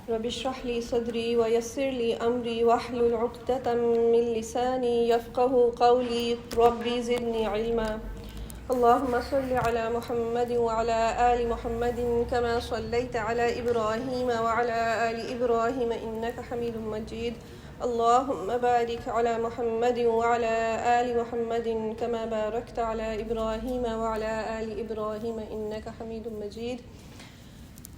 رب اشرح لي صدري ويسر لي أمري واحلل عقدة من لساني يفقه قولي ربي زدني علما. اللهم صل على محمد وعلى آل محمد كما صليت على إبراهيم وعلى آل إبراهيم إنك حميد مجيد. اللهم بارك على محمد وعلى آل محمد كما باركت على إبراهيم وعلى آل إبراهيم إنك حميد مجيد.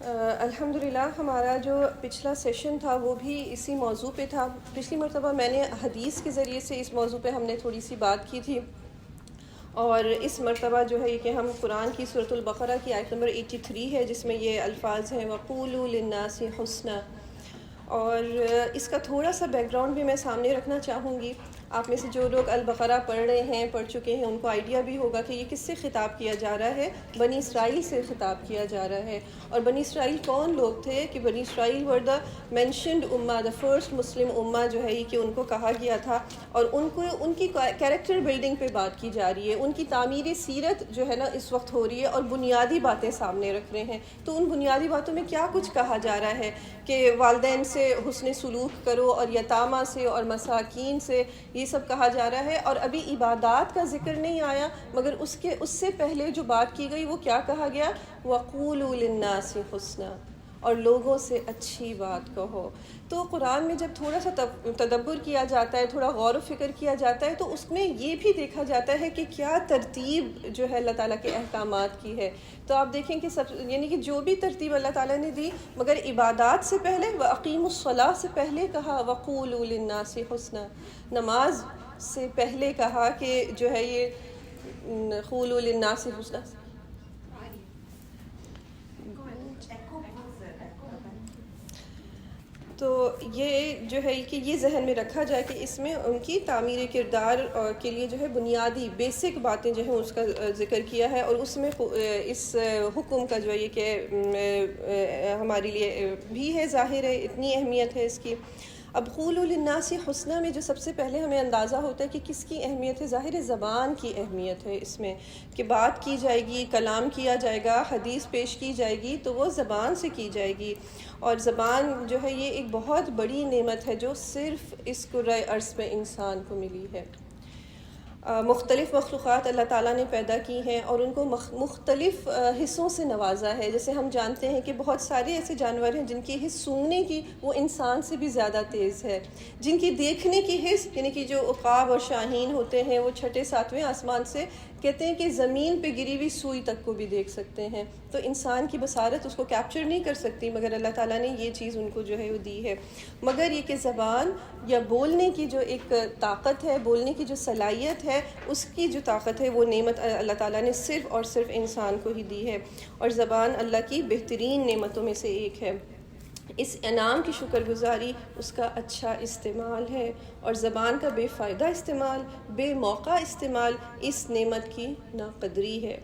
الحمدللہ ہمارا جو پچھلا سیشن تھا وہ بھی اسی موضوع پہ تھا. پچھلی مرتبہ میں نے حدیث کے ذریعے سے اس موضوع پہ ہم نے تھوڑی سی بات کی تھی، اور اس مرتبہ جو ہے کہ ہم قرآن کی سورۃ البقرہ کی آیت نمبر 83 ہے جس میں یہ الفاظ ہیں وَقُولُوا لِلنَّاسِ حُسْنًا. اور اس کا تھوڑا سا بیک گراؤنڈ بھی میں سامنے رکھنا چاہوں گی. آپ میں سے جو لوگ البقرہ پڑھ رہے ہیں، پڑھ چکے ہیں، ان کو آئیڈیا بھی ہوگا کہ یہ کس سے خطاب کیا جا رہا ہے. بنی اسرائیل سے خطاب کیا جا رہا ہے. اور بنی اسرائیل کون لوگ تھے؟ کہ بنی اسرائیل ور دا مینشنڈ امہ، دا فرسٹ مسلم امہ جو ہے کہ ان کو کہا گیا تھا، اور ان کی کیریکٹر بلڈنگ پہ بات کی جا رہی ہے. ان کی تعمیر سیرت جو ہے نا اس وقت ہو رہی ہے، اور بنیادی باتیں سامنے رکھ رہے ہیں. تو ان بنیادی باتوں میں کیا کچھ کہا جا رہا ہے کہ والدین سے حسن سلوک کرو، اور یتامہ سے اور مساکین سے، یہ سب کہا جا رہا ہے. اور ابھی عبادات کا ذکر نہیں آیا، مگر اس سے پہلے جو بات کی گئی وہ کیا کہا گیا؟ وَقُولُوا لِلنَّاسِ حُسْنًا، اور لوگوں سے اچھی بات کہو. تو قرآن میں جب تھوڑا سا تدبر کیا جاتا ہے، تھوڑا غور و فکر کیا جاتا ہے، تو اس میں یہ بھی دیکھا جاتا ہے کہ کیا ترتیب جو ہے اللہ تعالیٰ کے احکامات کی ہے. تو آپ دیکھیں کہ یعنی کہ جو بھی ترتیب اللہ تعالیٰ نے دی، مگر عبادات سے پہلے وَأَقِیمُوا الصَّلَاةَ سے پہلے کہا وَقُولُوا لِلنَّاسِ حُسْنًا. نماز سے پہلے کہا کہ جو ہے یہ قولوا للناس حسنا. تو یہ جو ہے کہ یہ ذہن میں رکھا جائے کہ اس میں ان کی تعمیر کردار کے لیے جو ہے بنیادی بیسک باتیں جو ہیں اس کا ذکر کیا ہے. اور اس میں اس حکم کا جو ہے یہ کہ ہمارے لیے بھی ہے ظاہر ہے، اتنی اہمیت ہے اس کی. اب قولوا للناس حسنا میں جو سب سے پہلے ہمیں اندازہ ہوتا ہے کہ کس کی اہمیت ہے. ظاہر زبان کی اہمیت ہے اس میں، کہ بات کی جائے گی، کلام کیا جائے گا، حدیث پیش کی جائے گی تو وہ زبان سے کی جائے گی. اور زبان جو ہے یہ ایک بہت بڑی نعمت ہے جو صرف اس کرۂ ارض پہ انسان کو ملی ہے. مختلف مخلوقات اللہ تعالیٰ نے پیدا کی ہیں اور ان کو مختلف حصوں سے نوازا ہے. جیسے ہم جانتے ہیں کہ بہت سارے ایسے جانور ہیں جن کی حس سونگنے کی وہ انسان سے بھی زیادہ تیز ہے، جن کی دیکھنے کی حس یعنی کہ جو عقاب اور شاہین ہوتے ہیں وہ چھٹے ساتویں آسمان سے کہتے ہیں کہ زمین پہ گری ہوئی سوئی تک کو بھی دیکھ سکتے ہیں. تو انسان کی بصارت اس کو کیپچر نہیں کر سکتی، مگر اللہ تعالیٰ نے یہ چیز ان کو جو ہے وہ دی ہے. مگر یہ کہ زبان یا بولنے کی جو ایک طاقت ہے، بولنے کی جو صلاحیت ہے، اس کی جو طاقت ہے وہ نعمت اللہ تعالیٰ نے صرف اور صرف انسان کو ہی دی ہے. اور زبان اللہ کی بہترین نعمتوں میں سے ایک ہے. اس انعام کی شکر گزاری اس کا اچھا استعمال ہے، اور زبان کا بے فائدہ استعمال، بے موقع استعمال اس نعمت کی ناقدری ہے.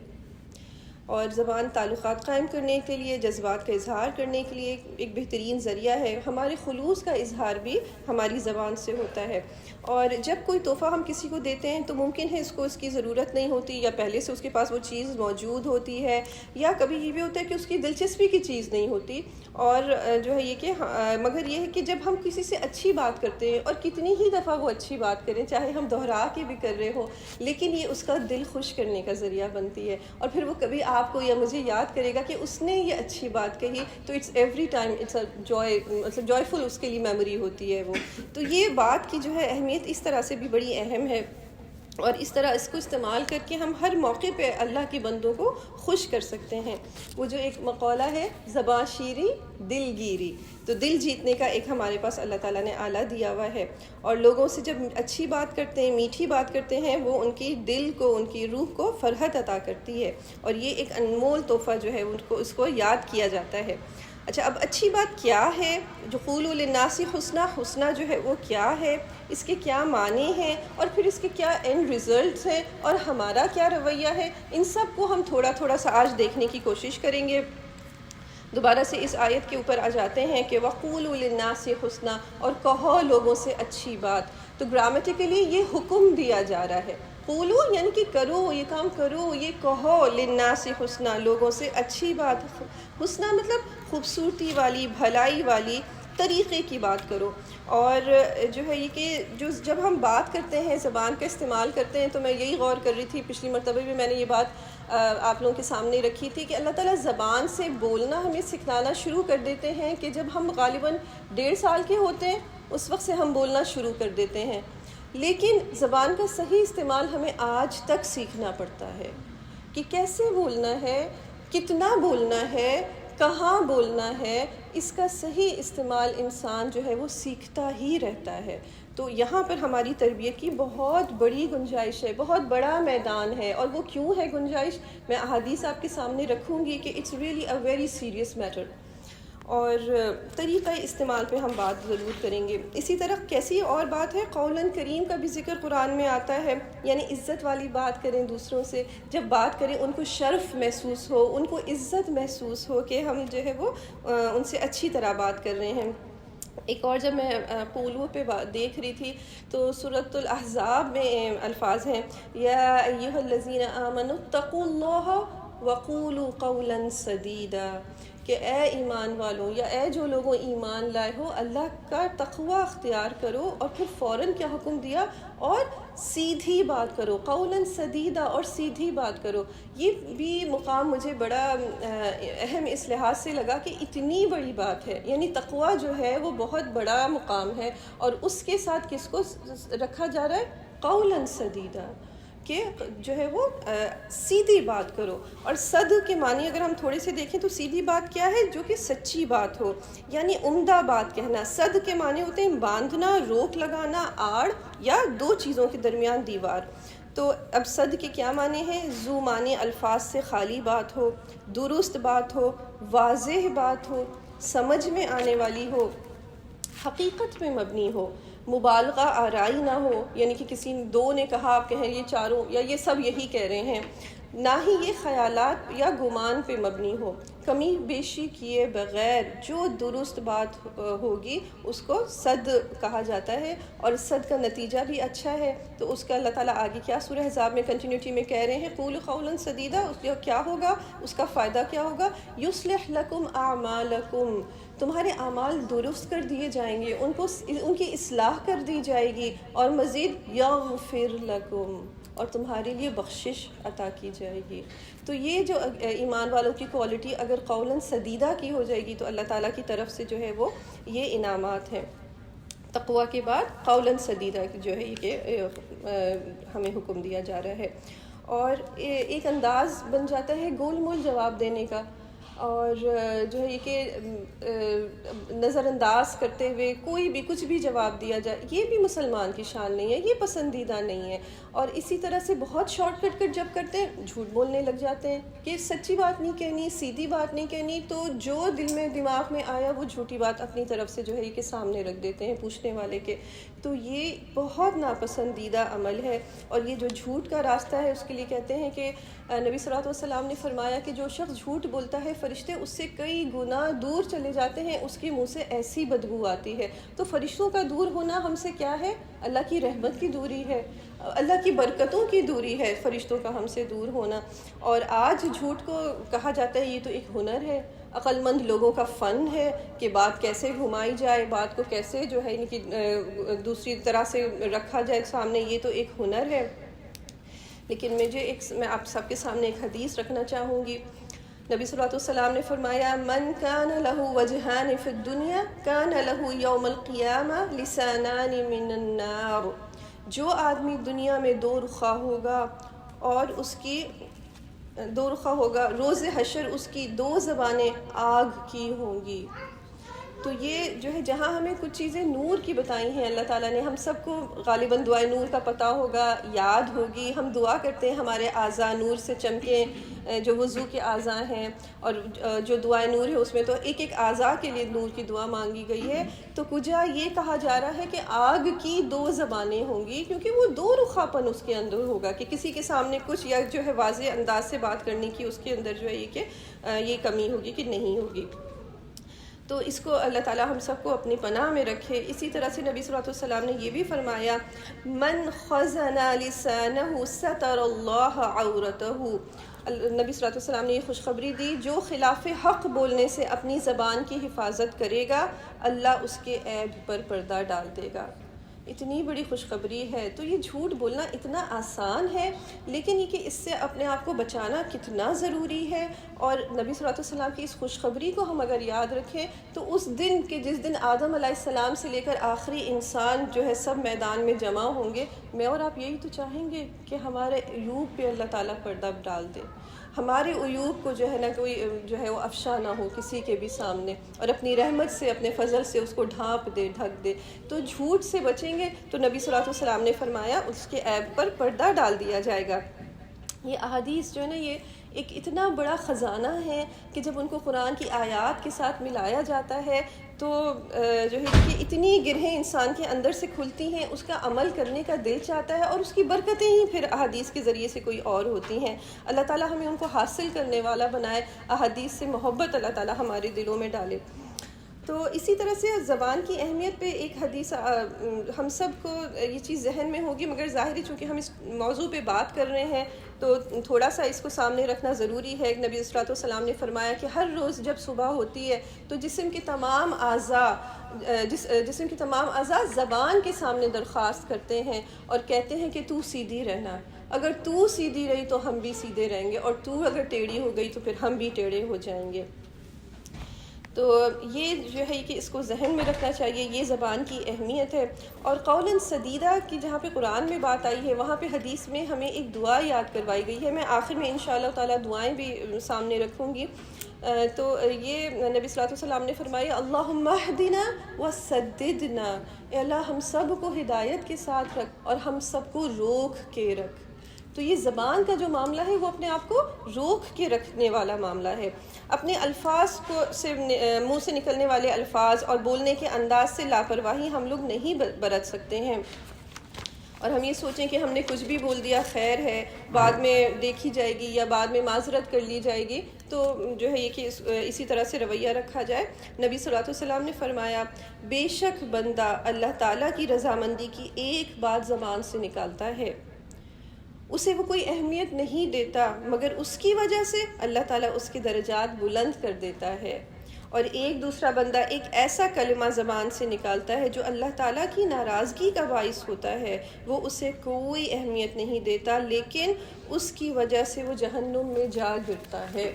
اور زبان تعلقات قائم کرنے کے لیے، جذبات کا اظہار کرنے کے لیے ایک بہترین ذریعہ ہے. ہمارے خلوص کا اظہار بھی ہماری زبان سے ہوتا ہے. اور جب کوئی تحفہ ہم کسی کو دیتے ہیں تو ممکن ہے اس کو اس کی ضرورت نہیں ہوتی، یا پہلے سے اس کے پاس وہ چیز موجود ہوتی ہے، یا کبھی یہ بھی ہوتا ہے کہ اس کی دلچسپی کی چیز نہیں ہوتی. اور جو ہے یہ کہ مگر یہ ہے کہ جب ہم کسی سے اچھی بات کرتے ہیں، اور کتنی ہی دفعہ وہ اچھی بات کریں، چاہے ہم دہرا کے بھی کر رہے ہوں، لیکن یہ اس کا دل خوش کرنے کا ذریعہ بنتی ہے. اور پھر وہ کبھی آپ کو یا مجھے یاد کرے گا کہ اس نے یہ اچھی بات کہی، تو it's every time it's a joy, مطلب جوائے فل اس کے لیے میموری ہوتی ہے وہ. تو یہ بات کی جو ہے اہمیت اس طرح سے بھی بڑی اہم ہے. اور اس طرح اس کو استعمال کر کے ہم ہر موقع پہ اللہ کے بندوں کو خوش کر سکتے ہیں. وہ جو ایک مقولہ ہے زباں شیریں دل گیری، تو دل جیتنے کا ایک ہمارے پاس اللہ تعالیٰ نے آلہ دیا ہوا ہے. اور لوگوں سے جب اچھی بات کرتے ہیں، میٹھی بات کرتے ہیں، وہ ان کی دل کو، ان کی روح کو فرحت عطا کرتی ہے. اور یہ ایک انمول تحفہ جو ہے اس کو یاد کیا جاتا ہے. اچھا، اب اچھی بات کیا ہے؟ جو قولوا للناس حسنا، حسنا جو ہے وہ کیا ہے، اس کے کیا معنی ہیں، اور پھر اس کے کیا اینڈ ریزلٹس ہیں، اور ہمارا کیا رویہ ہے، ان سب کو ہم تھوڑا تھوڑا سا آج دیکھنے کی کوشش کریں گے. دوبارہ سے اس آیت کے اوپر آ جاتے ہیں کہ وَقُولُوا لِلنَّاسِ حُسْنًا، اور کہو لوگوں سے اچھی بات. تو گرامیٹیکلی یہ حکم دیا جا رہا ہے. قولو یعنی کہ کرو، یہ کام کرو، یہ کہو. للناس حسنا، لوگوں سے اچھی بات. حسنا مطلب خوبصورتی والی، بھلائی والی. طریقے کی بات کرو. اور جو ہے یہ کہ جب ہم بات کرتے ہیں زبان کا استعمال کرتے ہیں تو میں یہی غور کر رہی تھی، پچھلی مرتبہ بھی میں نے یہ بات آپ لوگوں کے سامنے رکھی تھی کہ اللہ تعالیٰ زبان سے بولنا ہمیں سکھلانا شروع کر دیتے ہیں کہ جب ہم غالباً 1.5 سال کے ہوتے ہیں اس وقت سے ہم بولنا شروع کر دیتے ہیں. لیکن زبان کا صحیح استعمال ہمیں آج تک سیکھنا پڑتا ہے کہ کیسے بولنا ہے، کتنا بولنا ہے، کہاں بولنا ہے. اس کا صحیح استعمال انسان جو ہے وہ سیکھتا ہی رہتا ہے. تو یہاں پر ہماری تربیت کی بہت بڑی گنجائش ہے، بہت بڑا میدان ہے. اور وہ کیوں ہے گنجائش، میں احادیث آپ کے سامنے رکھوں گی کہ it's really a very serious matter. اور طریقہ استعمال پہ ہم بات ضرور کریں گے. اسی طرح کیسی اور بات ہے، قولاً کریم کا بھی ذکر قرآن میں آتا ہے، یعنی عزت والی بات کریں دوسروں سے. جب بات کریں ان کو شرف محسوس ہو، ان کو عزت محسوس ہو کہ ہم جو ہے وہ ان سے اچھی طرح بات کر رہے ہیں. ایک اور جب میں پولو پہ دیکھ رہی تھی تو سورۃ الاحزاب میں الفاظ ہیں، یا ایھا الذین آمنوا اتقوا اللہ وقولوا قولا سدیدا، کہ اے ایمان والوں یا اے جو لوگوں ایمان لائے ہو، اللہ کا تقوی اختیار کرو. اور پھر فوراً کیا حکم دیا، اور سیدھی بات کرو، قولاً سدیدا، اور سیدھی بات کرو. یہ بھی مقام مجھے بڑا اہم اس لحاظ سے لگا کہ اتنی بڑی بات ہے، یعنی تقوی جو ہے وہ بہت بڑا مقام ہے، اور اس کے ساتھ کس کو رکھا جا رہا ہے، قولاً سدیدا، کہ جو ہے وہ سیدھی بات کرو. اور صد کے معنی اگر ہم تھوڑے سے دیکھیں تو سیدھی بات کیا ہے، جو کہ سچی بات ہو، یعنی عمدہ بات کہنا. صد کے معنی ہوتے ہیں باندھنا، روک لگانا، آڑ، یا دو چیزوں کے درمیان دیوار. تو اب صد کے کیا معنی ہیں، ذو معنی الفاظ سے خالی بات ہو، درست بات ہو، واضح بات ہو، سمجھ میں آنے والی ہو، حقیقت پہ مبنی ہو، مبالغہ آرائی نہ ہو، یعنی کہ کسی دو نے کہا آپ کہیں یہ چاروں یا یہ سب یہی کہہ رہے ہیں. نہ ہی یہ خیالات یا گمان پہ مبنی ہو، کمی بیشی کیے بغیر جو درست بات ہوگی اس کو صد کہا جاتا ہے. اور صد کا نتیجہ بھی اچھا ہے. تو اس کا اللہ تعالیٰ آگے کیا سورہ احزاب میں کنٹینیوٹی میں کہہ رہے ہیں، قولوا قولا سدیدا. اس کا کیا ہوگا، اس کا فائدہ کیا ہوگا، یصلح لکم اعمالکم، تمہارے اعمال درست کر دیے جائیں گے، ان کی اصلاح کر دی جائے گی. اور مزید یغفر لکم، اور تمہارے لیے بخشش عطا کی جائے گی. تو یہ جو ایمان والوں کی کوالٹی اگر قولاً سدیدہ کی ہو جائے گی تو اللہ تعالیٰ کی طرف سے جو ہے وہ یہ انعامات ہیں. تقوی کے بعد قولاً سدیدہ جو ہے یہ کہ ہمیں حکم دیا جا رہا ہے. اور ایک انداز بن جاتا ہے گول مول جواب دینے کا، اور جو ہے یہ کہ نظر انداز کرتے ہوئے کوئی بھی کچھ بھی جواب دیا جائے، یہ بھی مسلمان کی شان نہیں ہے، یہ پسندیدہ نہیں ہے. اور اسی طرح سے بہت شارٹ کٹ جب کرتے ہیں جھوٹ بولنے لگ جاتے ہیں کہ سچی بات نہیں کہنی، سیدھی بات نہیں کہنی، تو جو دل میں دماغ میں آیا وہ جھوٹی بات اپنی طرف سے جو ہے یہ کہ سامنے رکھ دیتے ہیں پوچھنے والے کے. تو یہ بہت ناپسندیدہ عمل ہے. اور یہ جو جھوٹ کا راستہ ہے اس کے لیے کہتے ہیں کہ نبی صلی اللہ علیہ وسلم نے فرمایا کہ جو شخص جھوٹ بولتا ہے فرشتے اس سے کئی گنا دور چلے جاتے ہیں، اس کے منہ سے ایسی بدبو آتی ہے. تو فرشتوں کا دور ہونا ہم سے کیا ہے، اللہ کی رحمت کی دوری ہے، اللہ کی برکتوں کی دوری ہے فرشتوں کا ہم سے دور ہونا. اور آج جھوٹ کو کہا جاتا ہے یہ تو ایک ہنر ہے، عقل مند لوگوں کا فن ہے کہ بات کیسے گھمائی جائے، بات کو کیسے جو ہے کہ دوسری طرح سے رکھا جائے سامنے، یہ تو ایک ہنر ہے. لیکن میں آپ سب کے سامنے ایک حدیث رکھنا چاہوں گی. نبی صلی اللہ علیہ وسلم نے فرمایا، من کان لہ وجہان فی الدنیا کان لہ یوم القیامہ لسانان من النار. جو آدمی دنیا میں دو رخا ہوگا اور اس کی دو رخا ہوگا، روز حشر اس کی دو زبانیں آگ کی ہوں گی. تو یہ جو ہے جہاں ہمیں کچھ چیزیں نور کی بتائی ہیں اللہ تعالیٰ نے، ہم سب کو غالباً دعائے نور کا پتہ ہوگا، یاد ہوگی. ہم دعا کرتے ہیں ہمارے اعضاء نور سے چمکیں، جو وضو کے اعضاء ہیں، اور جو دعائے نور ہے اس میں تو ایک ایک اعضاء کے لیے نور کی دعا مانگی گئی ہے. تو کجا یہ کہا جا رہا ہے کہ آگ کی دو زبانیں ہوں گی، کیونکہ وہ دو رخاپن اس کے اندر ہوگا کہ کسی کے سامنے کچھ یا جو ہے واضح انداز سے بات کرنے کی اس کے اندر جو ہے یہ کہ یہ کمی ہوگی کہ نہیں ہوگی. تو اس کو اللہ تعالیٰ ہم سب کو اپنی پناہ میں رکھے. اسی طرح سے نبی صلی اللہ علیہ وسلم نے یہ بھی فرمایا، من خزن لسانہ ستر اللہ عورتہ. نبی صلی اللہ علیہ وسلم نے یہ خوشخبری دی، جو خلاف حق بولنے سے اپنی زبان کی حفاظت کرے گا اللہ اس کے عیب پر پردہ ڈال دے گا۔ اتنی بڑی خوشخبری ہے، تو یہ جھوٹ بولنا اتنا آسان ہے، لیکن یہ کہ اس سے اپنے آپ کو بچانا کتنا ضروری ہے۔ اور نبی صلی اللہ علیہ وسلم کی اس خوشخبری کو ہم اگر یاد رکھیں تو اس دن کہ جس دن آدم علیہ السلام سے لے کر آخری انسان جو ہے سب میدان میں جمع ہوں گے، میں اور آپ یہی تو چاہیں گے کہ ہمارے عیوب پہ اللہ تعالیٰ پردہ ڈال دے، ہمارے عیوب کو جو ہے نا کوئی جو ہے وہ افشا نہ ہو کسی کے بھی سامنے، اور اپنی رحمت سے اپنے فضل سے اس کو ڈھانپ دے، ڈھک دے۔ تو جھوٹ سے بچیں گے تو نبی صلی اللہ علیہ وسلم نے فرمایا اس کے عیب پر پردہ ڈال دیا جائے گا۔ یہ احادیث جو ہے نا یہ ایک اتنا بڑا خزانہ ہے کہ جب ان کو قرآن کی آیات کے ساتھ ملایا جاتا ہے تو جو ہے کہ اتنی گرہیں انسان کے اندر سے کھلتی ہیں، اس کا عمل کرنے کا دل چاہتا ہے، اور اس کی برکتیں ہی پھر احادیث کے ذریعے سے کوئی اور ہوتی ہیں۔ اللہ تعالیٰ ہمیں ان کو حاصل کرنے والا بنائے، احادیث سے محبت اللہ تعالیٰ ہمارے دلوں میں ڈالے۔ تو اسی طرح سے زبان کی اہمیت پہ ایک حدیث ہم سب کو یہ چیز ذہن میں ہوگی، مگر ظاہری چونکہ ہم اس موضوع پہ بات کر رہے ہیں تو تھوڑا سا اس کو سامنے رکھنا ضروری ہے۔ نبی صلی اللہ علیہ وسلم نے فرمایا کہ ہر روز جب صبح ہوتی ہے تو جسم کے تمام اعضاء زبان کے سامنے درخواست کرتے ہیں اور کہتے ہیں کہ تو سیدھی رہنا، اگر تو سیدھی رہی تو ہم بھی سیدھے رہیں گے، اور تو اگر ٹیڑھی ہو گئی تو پھر ہم بھی ٹیڑھے ہو جائیں گے۔ تو یہ جو ہے کہ اس کو ذہن میں رکھنا چاہیے، یہ زبان کی اہمیت ہے۔ اور قولاً سدیدہ کی جہاں پہ قرآن میں بات آئی ہے وہاں پہ حدیث میں ہمیں ایک دعا یاد کروائی گئی ہے، میں آخر میں انشاءاللہ تعالیٰ دعائیں بھی سامنے رکھوں گی۔ تو یہ نبی صلی اللہ علیہ وسلم نے فرمایا اللہم اہدنا وسددنا، اے اللہ ہم سب کو ہدایت کے ساتھ رکھ اور ہم سب کو روک کے رکھ۔ تو یہ زبان کا جو معاملہ ہے وہ اپنے آپ کو روک کے رکھنے والا معاملہ ہے۔ اپنے الفاظ کو سے منہ سے نکلنے والے الفاظ اور بولنے کے انداز سے لاپرواہی ہم لوگ نہیں برت سکتے ہیں، اور ہم یہ سوچیں کہ ہم نے کچھ بھی بول دیا خیر ہے، بعد میں دیکھی جائے گی یا بعد میں معذرت کر لی جائے گی، تو جو ہے یہ کہ اسی طرح سے رویہ رکھا جائے۔ نبی صلی اللہ علیہ وسلم نے فرمایا بے شک بندہ اللہ تعالیٰ کی رضامندی کی ایک بات زبان سے نکالتا ہے، اسے وہ کوئی اہمیت نہیں دیتا مگر اس کی وجہ سے اللہ تعالیٰ اس کے درجات بلند کر دیتا ہے، اور ایک دوسرا بندہ ایک ایسا کلمہ زبان سے نکالتا ہے جو اللہ تعالیٰ کی ناراضگی کا باعث ہوتا ہے، وہ اسے کوئی اہمیت نہیں دیتا لیکن اس کی وجہ سے وہ جہنم میں جا گرتا ہے۔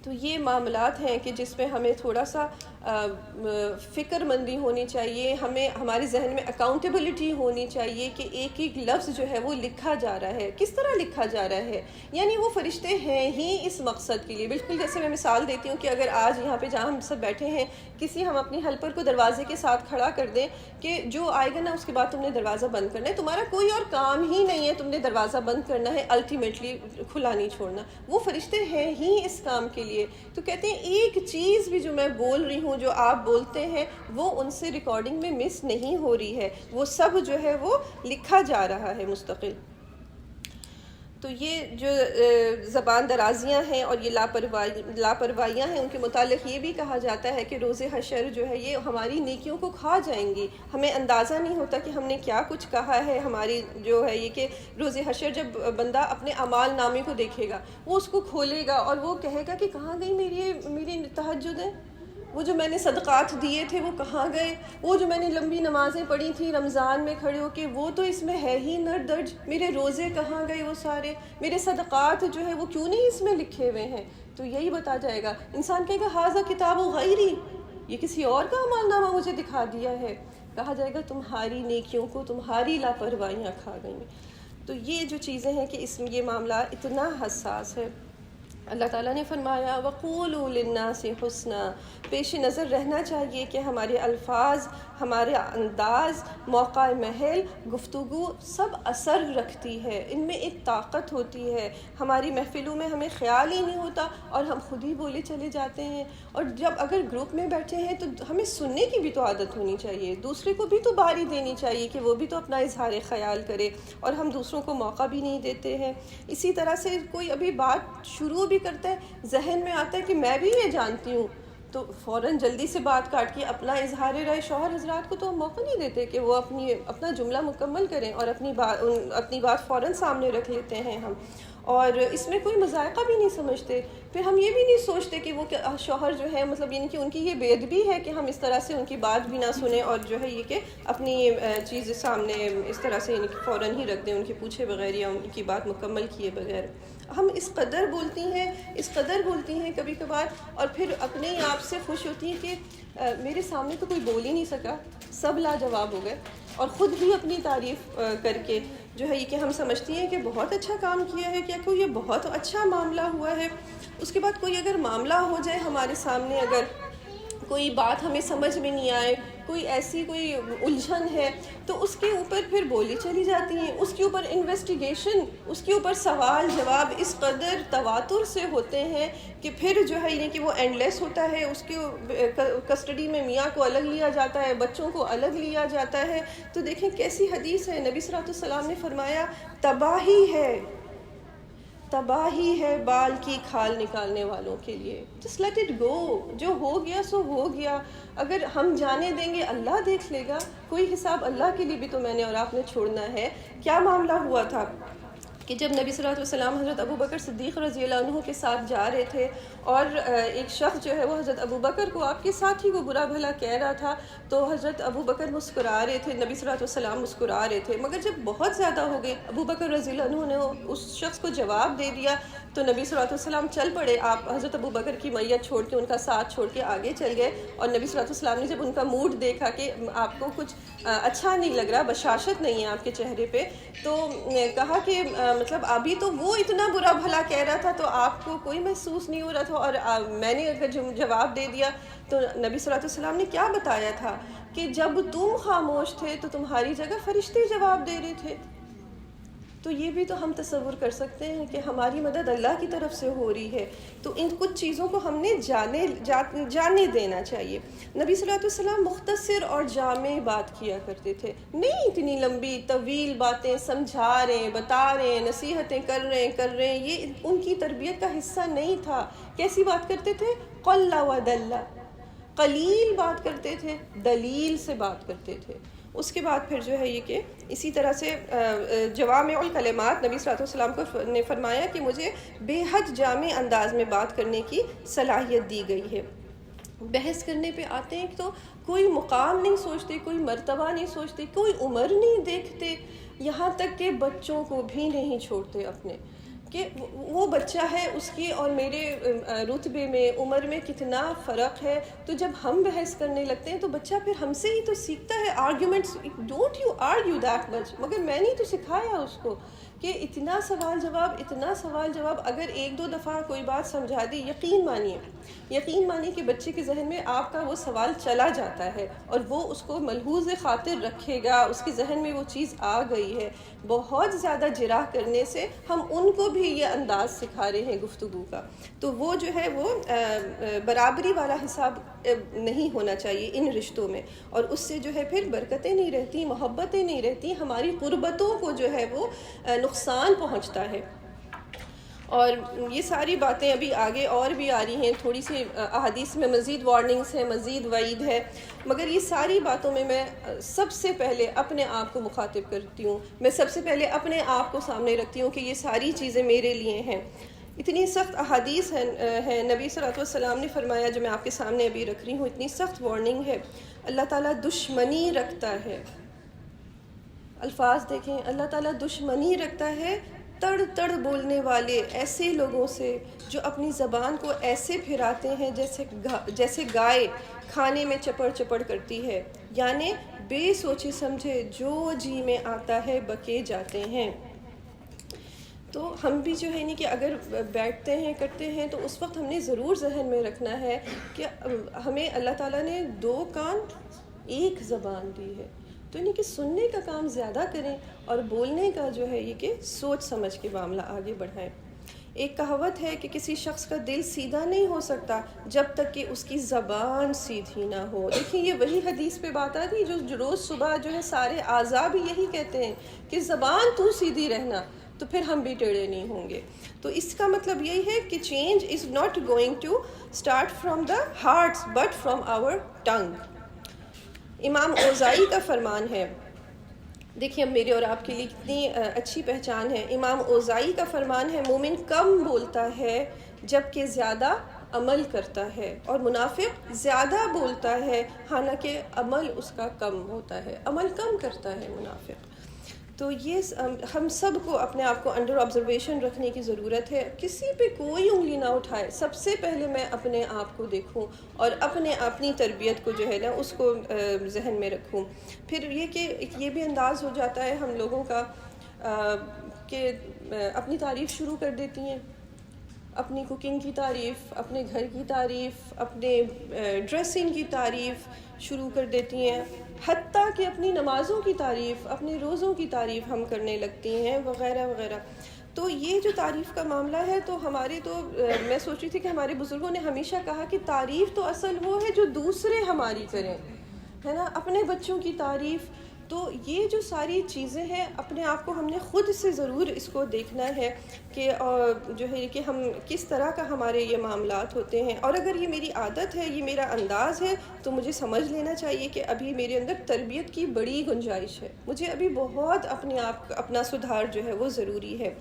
تو یہ معاملات ہیں کہ جس میں ہمیں تھوڑا سا فکر مندی ہونی چاہیے، ہمیں ہمارے ذہن میں اکاؤنٹیبلٹی ہونی چاہیے کہ ایک ایک لفظ جو ہے وہ لکھا جا رہا ہے، کس طرح لکھا جا رہا ہے، یعنی وہ فرشتے ہیں ہی اس مقصد کے لیے۔ بالکل جیسے میں مثال دیتی ہوں کہ اگر آج یہاں پہ جہاں ہم سب بیٹھے ہیں کسی ہم اپنی ہیلپر کو دروازے کے ساتھ کھڑا کر دیں کہ جو آئے گا نا اس کے بعد تم نے دروازہ بند کرنا ہے، تمہارا کوئی اور کام ہی نہیں ہے، تم نے دروازہ بند کرنا ہے، الٹیمیٹلی کھلا نہیں چھوڑنا، وہ فرشتے ہیں ہی اس کام کے لیے۔ تو کہتے ہیں ایک چیز بھی جو میں بول رہی ہوں، جو آپ بولتے ہیں، وہ ان سے ریکارڈنگ میں مس نہیں ہو رہی ہے، وہ سب جو ہے وہ لکھا جا رہا ہے مستقل۔ تو یہ جو زبان درازیاں ہیں اور یہ لاپرواہیاں ہیں، ان کے متعلق یہ بھی کہا جاتا ہے کہ روز حشر جو ہے یہ ہماری نیکیوں کو کھا جائیں گی، ہمیں اندازہ نہیں ہوتا کہ ہم نے کیا کچھ کہا ہے۔ ہماری جو ہے یہ کہ روز حشر جب بندہ اپنے اعمال نامے کو دیکھے گا، وہ اس کو کھولے گا اور وہ کہے گا کہ کہاں گئی میری تہجد، وہ جو میں نے صدقات دیے تھے وہ کہاں گئے، وہ جو میں نے لمبی نمازیں پڑھی تھی رمضان میں کھڑے ہو کے وہ تو اس میں ہے ہی نہ درج، میرے روزے کہاں گئے وہ سارے، میرے صدقات جو ہے وہ کیوں نہیں اس میں لکھے ہوئے ہیں۔ تو یہی بتا جائے گا، انسان کہے گا ھذا کتاب غیری، یہ کسی اور کا اعمال نامہ مجھے دکھا دیا ہے۔ کہا جائے گا تمہاری نیکیوں کو تمہاری لاپرواہیاں کھا گئی۔ تو یہ جو چیزیں ہیں کہ اس میں یہ معاملہ اتنا حساس ہے۔ اللہ تعالیٰ نے فرمایا وَقُولُوا لِلنَّاسِ حُسْنًا، پیش نظر رہنا چاہیے کہ ہمارے الفاظ، ہمارے انداز، موقع محل، گفتگو سب اثر رکھتی ہے، ان میں ایک طاقت ہوتی ہے۔ ہماری محفلوں میں ہمیں خیال ہی نہیں ہوتا اور ہم خود ہی بولے چلے جاتے ہیں، اور جب اگر گروپ میں بیٹھے ہیں تو ہمیں سننے کی بھی تو عادت ہونی چاہیے، دوسرے کو بھی تو باری دینی چاہیے کہ وہ بھی تو اپنا اظہار خیال کرے، اور ہم دوسروں کو موقع بھی نہیں دیتے ہیں۔ اسی طرح سے کوئی ابھی بات شروع بھی کرتا ہے، ذہن میں آتا ہے کہ میں بھی یہ جانتی ہوں، تو فوراً جلدی سے بات کاٹ کے اپنا اظہار رائے، شوہر حضرات کو تو ہم موقع نہیں دیتے کہ وہ اپنا جملہ مکمل کریں اور اپنی بات فوراً سامنے رکھ لیتے ہیں ہم۔ اور اس میں کوئی مذائقہ بھی نہیں سمجھتے. پھر ہم یہ بھی نہیں سوچتے کہ وہ شوہر جو ہے مطلب یعنی کہ ان کی یہ بے ادبی ہے کہ ہم اس طرح سے ان کی بات بھی نہ سنیں اور جو ہے یہ کہ اپنی چیز سامنے اس طرح سے یعنی کہ فوراً ہی رکھ دیں ان کے پوچھے بغیر یا ان کی بات مکمل کیے بغیر. ہم اس قدر بولتی ہیں کبھی کبھار اور پھر اپنے ہی آپ سے خوش ہوتی ہیں کہ میرے سامنے تو کوئی بول ہی نہیں سکا, سب لاجواب ہو گئے, اور خود بھی اپنی تعریف کر کے جو ہے یہ کہ ہم سمجھتی ہیں کہ بہت اچھا کام کیا ہے, کیا کوئی یہ بہت اچھا معاملہ ہوا ہے. اس کے بعد کوئی اگر معاملہ ہو جائے ہمارے سامنے, اگر کوئی بات ہمیں سمجھ میں نہیں آئے, کوئی ایسی کوئی الجھن ہے, تو اس کے اوپر پھر بولی چلی جاتی ہیں, اس کے اوپر انویسٹیگیشن, اس کے اوپر سوال جواب اس قدر تواتر سے ہوتے ہیں کہ پھر جو ہے یہ کہ وہ اینڈ لیس ہوتا ہے. اس کے کسٹڈی میں میاں کو الگ لیا جاتا ہے, بچوں کو الگ لیا جاتا ہے. تو دیکھیں کیسی حدیث ہے, نبی صلی اللہ علیہ وسلم نے فرمایا تباہی ہے بال کی کھال نکالنے والوں کے لیے. جسٹ لیٹ اٹ گو, جو ہو گیا سو ہو گیا. اگر ہم جانے دیں گے اللہ دیکھ لے گا, کوئی حساب اللہ کے لیے بھی تو میں نے اور آپ نے چھوڑنا ہے. کیا معاملہ ہوا تھا کہ جب نبی صلی اللہ علیہ وسلم حضرت ابو بکر صدیق رضی اللہ عنہ کے ساتھ جا رہے تھے اور ایک شخص جو ہے وہ حضرت ابو بکر کو آپ کے ساتھ ہی وہ برا بھلا کہہ رہا تھا, تو حضرت ابو بکر مسکرا رہے تھے, نبی صلی اللہ علیہ وسلم مسکرا رہے تھے. مگر جب بہت زیادہ ہو گئے, ابو بکر رضی اللہ عنہ نے اس شخص کو جواب دے دیا, تو نبی صلی اللہ علیہ وسلم چل پڑے. آپ حضرت ابو بکر کی میت چھوڑ کے, ان کا ساتھ چھوڑ کے آگے چل گئے, اور نبی صلی اللہ علیہ وسلم نے جب ان کا موڈ دیکھا کہ آپ کو کچھ اچھا نہیں لگ رہا, بشاشت نہیں ہے آپ کے چہرے پہ, تو کہا کہ مطلب ابھی تو وہ اتنا برا بھلا کہہ رہا تھا تو آپ کو کوئی محسوس نہیں ہو رہا تھا, اور میں نے اگر جواب دے دیا. تو نبی صلی اللہ علیہ وسلم نے کیا بتایا تھا کہ جب تم خاموش تھے تو تمہاری جگہ فرشتے جواب دے رہے تھے. تو یہ بھی تو ہم تصور کر سکتے ہیں کہ ہماری مدد اللہ کی طرف سے ہو رہی ہے. تو ان کچھ چیزوں کو ہم نے جانے دینا چاہیے. نبی صلی اللہ علیہ وسلم مختصر اور جامع بات کیا کرتے تھے, نہیں اتنی لمبی طویل باتیں سمجھا رہے ہیں, بتا رہے ہیں, نصیحتیں کر رہے ہیں, یہ ان کی تربیت کا حصہ نہیں تھا. کیسی بات کرتے تھے؟ قل و دل, قلیل بات کرتے تھے, دلیل سے بات کرتے تھے. اس کے بعد پھر جو ہے یہ کہ اسی طرح سے جوامع الکلمات, نبی صلی اللہ علیہ وسلم نے فرمایا کہ مجھے بے حد جامع انداز میں بات کرنے کی صلاحیت دی گئی ہے. بحث کرنے پہ آتے ہیں تو کوئی مقام نہیں سوچتے, کوئی مرتبہ نہیں سوچتے, کوئی عمر نہیں دیکھتے, یہاں تک کہ بچوں کو بھی نہیں چھوڑتے اپنے, کہ وہ بچہ ہے اس کی اور میرے رتبے میں عمر میں کتنا فرق ہے. تو جب ہم بحث کرنے لگتے ہیں تو بچہ پھر ہم سے ہی تو سیکھتا ہے. Arguments, don't you argue that much, مگر میں نے تو سکھایا اس کو کہ اتنا سوال جواب اگر ایک دو دفعہ کوئی بات سمجھا دی, یقین مانیے کہ بچے کے ذہن میں آپ کا وہ سوال چلا جاتا ہے اور وہ اس کو ملحوظ خاطر رکھے گا, اس کے ذہن میں وہ چیز آ گئی ہے. بہت زیادہ جراح کرنے سے ہم ان کو بھی یہ انداز سکھا رہے ہیں گفتگو کا. تو وہ جو ہے وہ برابری والا حساب نہیں ہونا چاہیے ان رشتوں میں, اور اس سے جو ہے پھر برکتیں نہیں رہتی, محبتیں نہیں رہتی, ہماری قربتوں کو جو ہے وہ نقصان پہنچتا ہے. اور یہ ساری باتیں ابھی آگے اور بھی آ رہی ہیں, تھوڑی سی احادیث میں مزید وارننگز ہیں, مزید وعید ہے, مگر یہ ساری باتوں میں سب سے پہلے اپنے آپ کو مخاطب کرتی ہوں, میں سب سے پہلے اپنے آپ کو سامنے رکھتی ہوں کہ یہ ساری چیزیں میرے لیے ہیں. اتنی سخت احادیث ہے, نبی صلی اللہ علیہ وسلم نے فرمایا, جو میں آپ کے سامنے ابھی رکھ رہی ہوں, اتنی سخت وارننگ ہے. اللہ تعالیٰ دشمنی رکھتا ہے, الفاظ دیکھیں, اللہ تعالیٰ دشمنی رکھتا ہے تڑ بولنے والے ایسے لوگوں سے جو اپنی زبان کو ایسے پھراتے ہیں جیسے گائے کھانے میں چپڑ کرتی ہے, یعنی بے سوچے سمجھے جو جی میں آتا ہے بکے جاتے ہیں. تو ہم بھی جو ہے نہیں کہ اگر بیٹھتے ہیں کرتے ہیں تو اس وقت ہم نے ضرور ذہن میں رکھنا ہے کہ ہمیں اللہ تعالیٰ نے 2 کان 1 زبان دی ہے, تو نہیں کہ سننے کا کام زیادہ کریں اور بولنے کا جو ہے یہ کہ سوچ سمجھ کے معاملہ آگے بڑھائیں. ایک کہاوت ہے کہ کسی شخص کا دل سیدھا نہیں ہو سکتا جب تک کہ اس کی زبان سیدھی نہ ہو. دیکھیں یہ وہی حدیث پہ بات آتی جو روز صبح جو ہے سارے اعضاء بھی یہی کہتے ہیں کہ زبان تو سیدھی رہنا, تو پھر ہم بھی ٹیڑھے نہیں ہوں گے. تو اس کا مطلب یہی ہے کہ change is not going to start from the hearts but from our tongue. امام اوزائی کا فرمان ہے, دیکھیں اب میرے اور آپ کے لیے کتنی اچھی پہچان ہے. امام اوزائی کا فرمان ہے مومن کم بولتا ہے جبکہ زیادہ عمل کرتا ہے، اور منافق زیادہ بولتا ہے حالانکہ عمل اس کا کم ہوتا ہے، عمل کم کرتا ہے منافق. تو یہ ہم سب کو اپنے آپ کو انڈر آبزرویشن رکھنے کی ضرورت ہے. کسی پہ کوئی انگلی نہ اٹھائے، سب سے پہلے میں اپنے آپ کو دیکھوں اور اپنی تربیت کو جو ہے نا اس کو ذہن میں رکھوں. پھر یہ کہ یہ بھی انداز ہو جاتا ہے ہم لوگوں کا کہ اپنی تعریف شروع کر دیتی ہیں، اپنی کوکنگ کی تعریف، اپنے گھر کی تعریف، اپنے ڈریسنگ کی تعریف شروع کر دیتی ہیں، حتیٰ کہ اپنی نمازوں کی تعریف، اپنے روزوں کی تعریف ہم کرنے لگتی ہیں وغیرہ وغیرہ. تو یہ جو تعریف کا معاملہ ہے تو میں سوچ رہی تھی کہ ہمارے بزرگوں نے ہمیشہ کہا کہ تعریف تو اصل وہ ہے جو دوسرے ہماری کریں، ہے نا، اپنے بچوں کی تعریف. تو یہ جو ساری چیزیں ہیں اپنے آپ کو ہم نے خود سے ضرور اس کو دیکھنا ہے کہ جو ہے کہ ہم کس طرح کا ہمارے یہ معاملات ہوتے ہیں. اور اگر یہ میری عادت ہے، یہ میرا انداز ہے، تو مجھے سمجھ لینا چاہیے کہ ابھی میرے اندر تربیت کی بڑی گنجائش ہے، مجھے ابھی بہت اپنا سدھار جو ہے وہ ضروری ہے.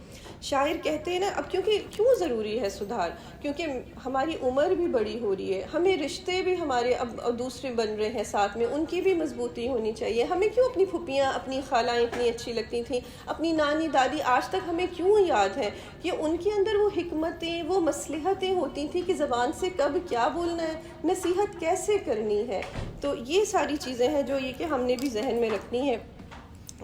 شاعر کہتے ہیں نا، اب کیوں ضروری ہے سدھار؟ کیونکہ ہماری عمر بھی بڑی ہو رہی ہے، ہمیں رشتے بھی ہمارے اب دوسرے بن رہے ہیں ساتھ میں، ان کی بھی مضبوطی ہونی چاہیے. ہمیں کیوں اپنی پھوپھیاں، اپنی خالائیں اتنی اچھی لگتی تھیں، اپنی نانی دادی آج تک ہمیں کیوں یاد ہے کہ ان کے اندر وہ حکمتیں، وہ مصلحتیں ہوتی تھیں کہ زبان سے کب کیا بولنا ہے، نصیحت کیسے کرنی ہے. تو یہ ساری چیزیں ہیں جو یہ کہ ہم نے بھی ذہن میں رکھنی ہے،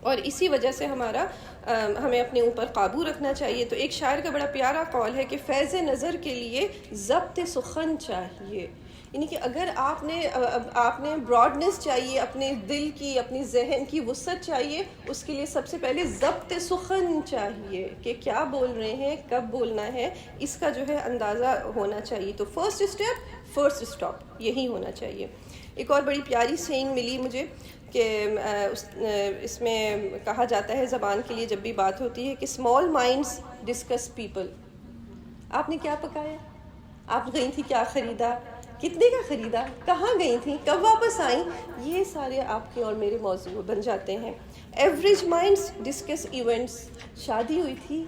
اور اسی وجہ سے ہمیں اپنے اوپر قابو رکھنا چاہیے. تو ایک شاعر کا بڑا پیارا قول ہے کہ فیض نظر کے لیے ضبط سخن چاہیے. یعنی کہ اگر آپ نے براڈنس چاہیے، اپنے دل کی، اپنی ذہن کی وسعت چاہیے، اس کے لیے سب سے پہلے ضبط سخن چاہیے کہ کیا بول رہے ہیں، کب بولنا ہے، اس کا جو ہے اندازہ ہونا چاہیے. تو فرسٹ اسٹیپ، فرسٹ اسٹاپ، یہی ہونا چاہیے. ایک اور بڑی پیاری سینگ ملی مجھے کہ اس میں کہا جاتا ہے زبان کے لیے جب بھی بات ہوتی ہے کہ اسمال مائنڈس ڈسکس پیپل. آپ نے کیا پکایا، آپ گئی تھی کیا خریدا، کتنے کا خریدا، کہاں گئی تھیں، کب واپس آئیں، یہ سارے آپ کے اور میرے موضوع بن جاتے ہیں. Average minds discuss events. شادی ہوئی تھی،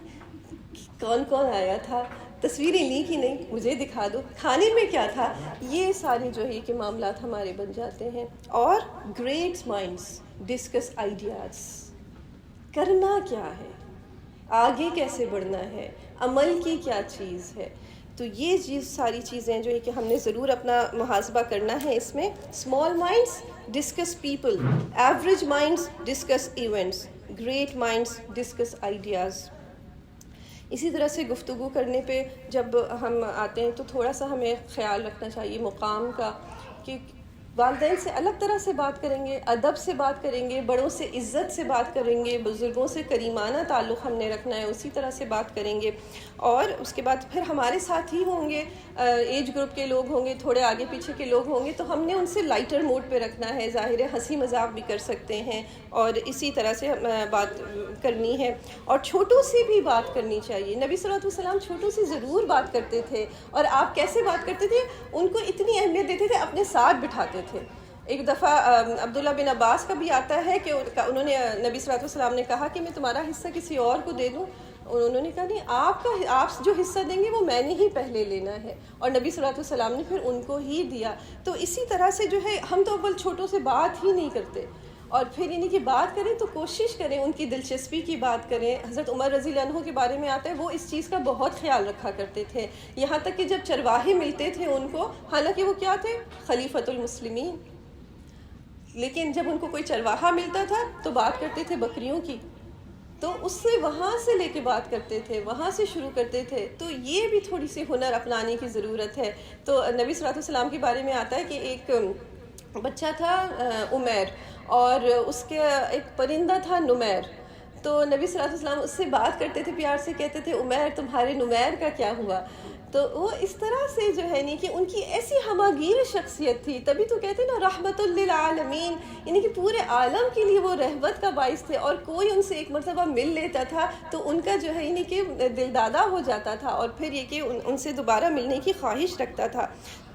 کون کون آیا تھا، تصویریں لی کہ نہیں، مجھے دکھا دو، کھانے میں کیا تھا. یہ سارے جو ہے کہ معاملات ہمارے بن جاتے ہیں. اور گریٹ مائنڈس ڈسکس آئیڈیاز. کرنا کیا ہے، آگے کیسے بڑھنا ہے، عمل کی کیا چیز ہے. تو یہ ساری چیزیں جو ہے کہ ہم نے ضرور اپنا محاسبہ کرنا ہے اس میں. Small minds discuss people, average minds discuss events, great minds discuss ideas. اسی طرح سے گفتگو کرنے پہ جب ہم آتے ہیں تو تھوڑا سا ہمیں خیال رکھنا چاہیے مقام کا، کہ والدین سے الگ طرح سے بات کریں گے، ادب سے بات کریں گے، بڑوں سے عزت سے بات کریں گے، بزرگوں سے کریمانہ تعلق ہم نے رکھنا ہے، اسی طرح سے بات کریں گے. اور اس کے بعد پھر ہمارے ساتھ ہی ہوں گے، ایج گروپ کے لوگ ہوں گے، تھوڑے آگے پیچھے کے لوگ ہوں گے، تو ہم نے ان سے لائٹر موڈ پہ رکھنا ہے. ظاہر ہے ہنسی مذاق بھی کر سکتے ہیں اور اسی طرح سے بات کرنی ہے. اور چھوٹوں سے بھی بات کرنی چاہیے. نبی صلی اللہ علیہ وسلم چھوٹوں سے ضرور بات کرتے تھے. اور آپ کیسے بات کرتے تھے؟ ان کو اتنی اہمیت دیتے تھے، اپنے ساتھ بٹھاتے تھے. ایک دفعہ عبداللہ بن عباس کا بھی آتا ہے کہ انہوں نے نبی صلی اللہ علیہ وسلم نے کہا کہ میں تمہارا حصہ کسی اور کو دے دوں. انہوں نے کہا نہیں، آپ جو حصہ دیں گے وہ میں نے ہی پہلے لینا ہے. اور نبی صلی اللہ علیہ وسلم نے پھر ان کو ہی دیا. تو اسی طرح سے جو ہے ہم تو اول چھوٹوں سے بات ہی نہیں کرتے، اور پھر انہیں کی بات کریں تو کوشش کریں ان کی دلچسپی کی بات کریں. حضرت عمر رضی اللہ عنہ کے بارے میں آتا ہے وہ اس چیز کا بہت خیال رکھا کرتے تھے، یہاں تک کہ جب چرواہے ملتے تھے ان کو، حالانکہ وہ کیا تھے، خلیفۃ المسلمین، لیکن جب ان کو کوئی چرواہا ملتا تھا تو بات کرتے تھے بکریوں کی، تو اس سے وہاں سے لے کے بات کرتے تھے، وہاں سے شروع کرتے تھے. تو یہ بھی تھوڑی سی ہنر اپنانے کی ضرورت ہے. تو نبی صلی اللہ علیہ وسلم کے بارے میں آتا ہے کہ ایک بچہ تھا عمیر، اور اس کے ایک پرندہ تھا نمیر. تو نبی صلی اللہ علیہ وسلم اس سے بات کرتے تھے، پیار سے کہتے تھے عمیر تمہارے نمیر کا کیا ہوا. تو وہ اس طرح سے جو ہے نہیں کہ ان کی ایسی ہماگیر شخصیت تھی، تبھی تو کہتے ہیں نا رحمت للعالمین، یعنی کہ پورے عالم کے لیے وہ رحمت کا باعث تھے. اور کوئی ان سے ایک مرتبہ مل لیتا تھا تو ان کا جو ہے یعنی کہ دل دادا ہو جاتا تھا، اور پھر یہ کہ ان سے دوبارہ ملنے کی خواہش رکھتا تھا.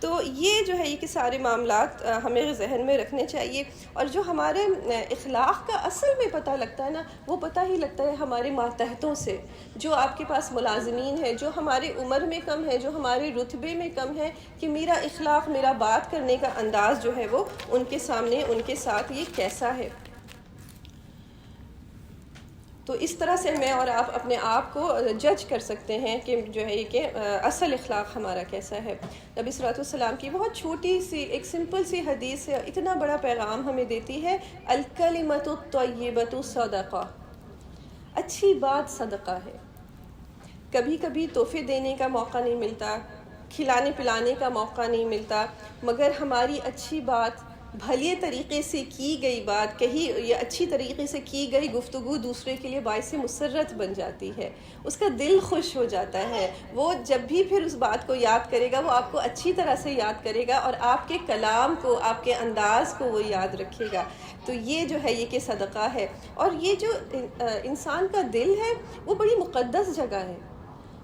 تو یہ جو ہے یہ کہ سارے معاملات ہمیں ذہن میں رکھنے چاہیے. اور جو ہمارے اخلاق کا اصل میں پتہ لگتا ہے نا، وہ پتہ ہی لگتا ہے ہمارے ماتحتوں سے، جو آپ کے پاس ملازمین ہیں، جو ہماری عمر میں کم ہے، جو ہمارے رتبے میں کم ہے، کہ میرا اخلاق، میرا بات کرنے کا انداز جو ہے وہ ان کے سامنے، ان کے ساتھ یہ کیسا ہے. تو اس طرح سے میں اور آپ اپنے آپ کو جج کر سکتے ہیں کہ جو ہے یہ کہ اصل اخلاق ہمارا کیسا ہے. نبی صلی اللہ علیہ وسلم کی بہت چھوٹی سی ایک سمپل سی حدیث ہے، اتنا بڑا پیغام ہمیں دیتی ہے. الکلمۃ الطیبۃ صدقہ، اچھی بات صدقہ ہے. کبھی کبھی تحفے دینے کا موقع نہیں ملتا، کھلانے پلانے کا موقع نہیں ملتا، مگر ہماری اچھی بات، بھلے طریقے سے کی گئی بات، کہی یا اچھی طریقے سے کی گئی گفتگو دوسرے کے لیے باعث مسرت بن جاتی ہے. اس کا دل خوش ہو جاتا ہے. وہ جب بھی پھر اس بات کو یاد کرے گا، وہ آپ کو اچھی طرح سے یاد کرے گا اور آپ کے کلام کو، آپ کے انداز کو وہ یاد رکھے گا. تو یہ جو ہے یہ کہ صدقہ ہے. اور یہ جو انسان کا دل ہے وہ بڑی مقدس جگہ ہے.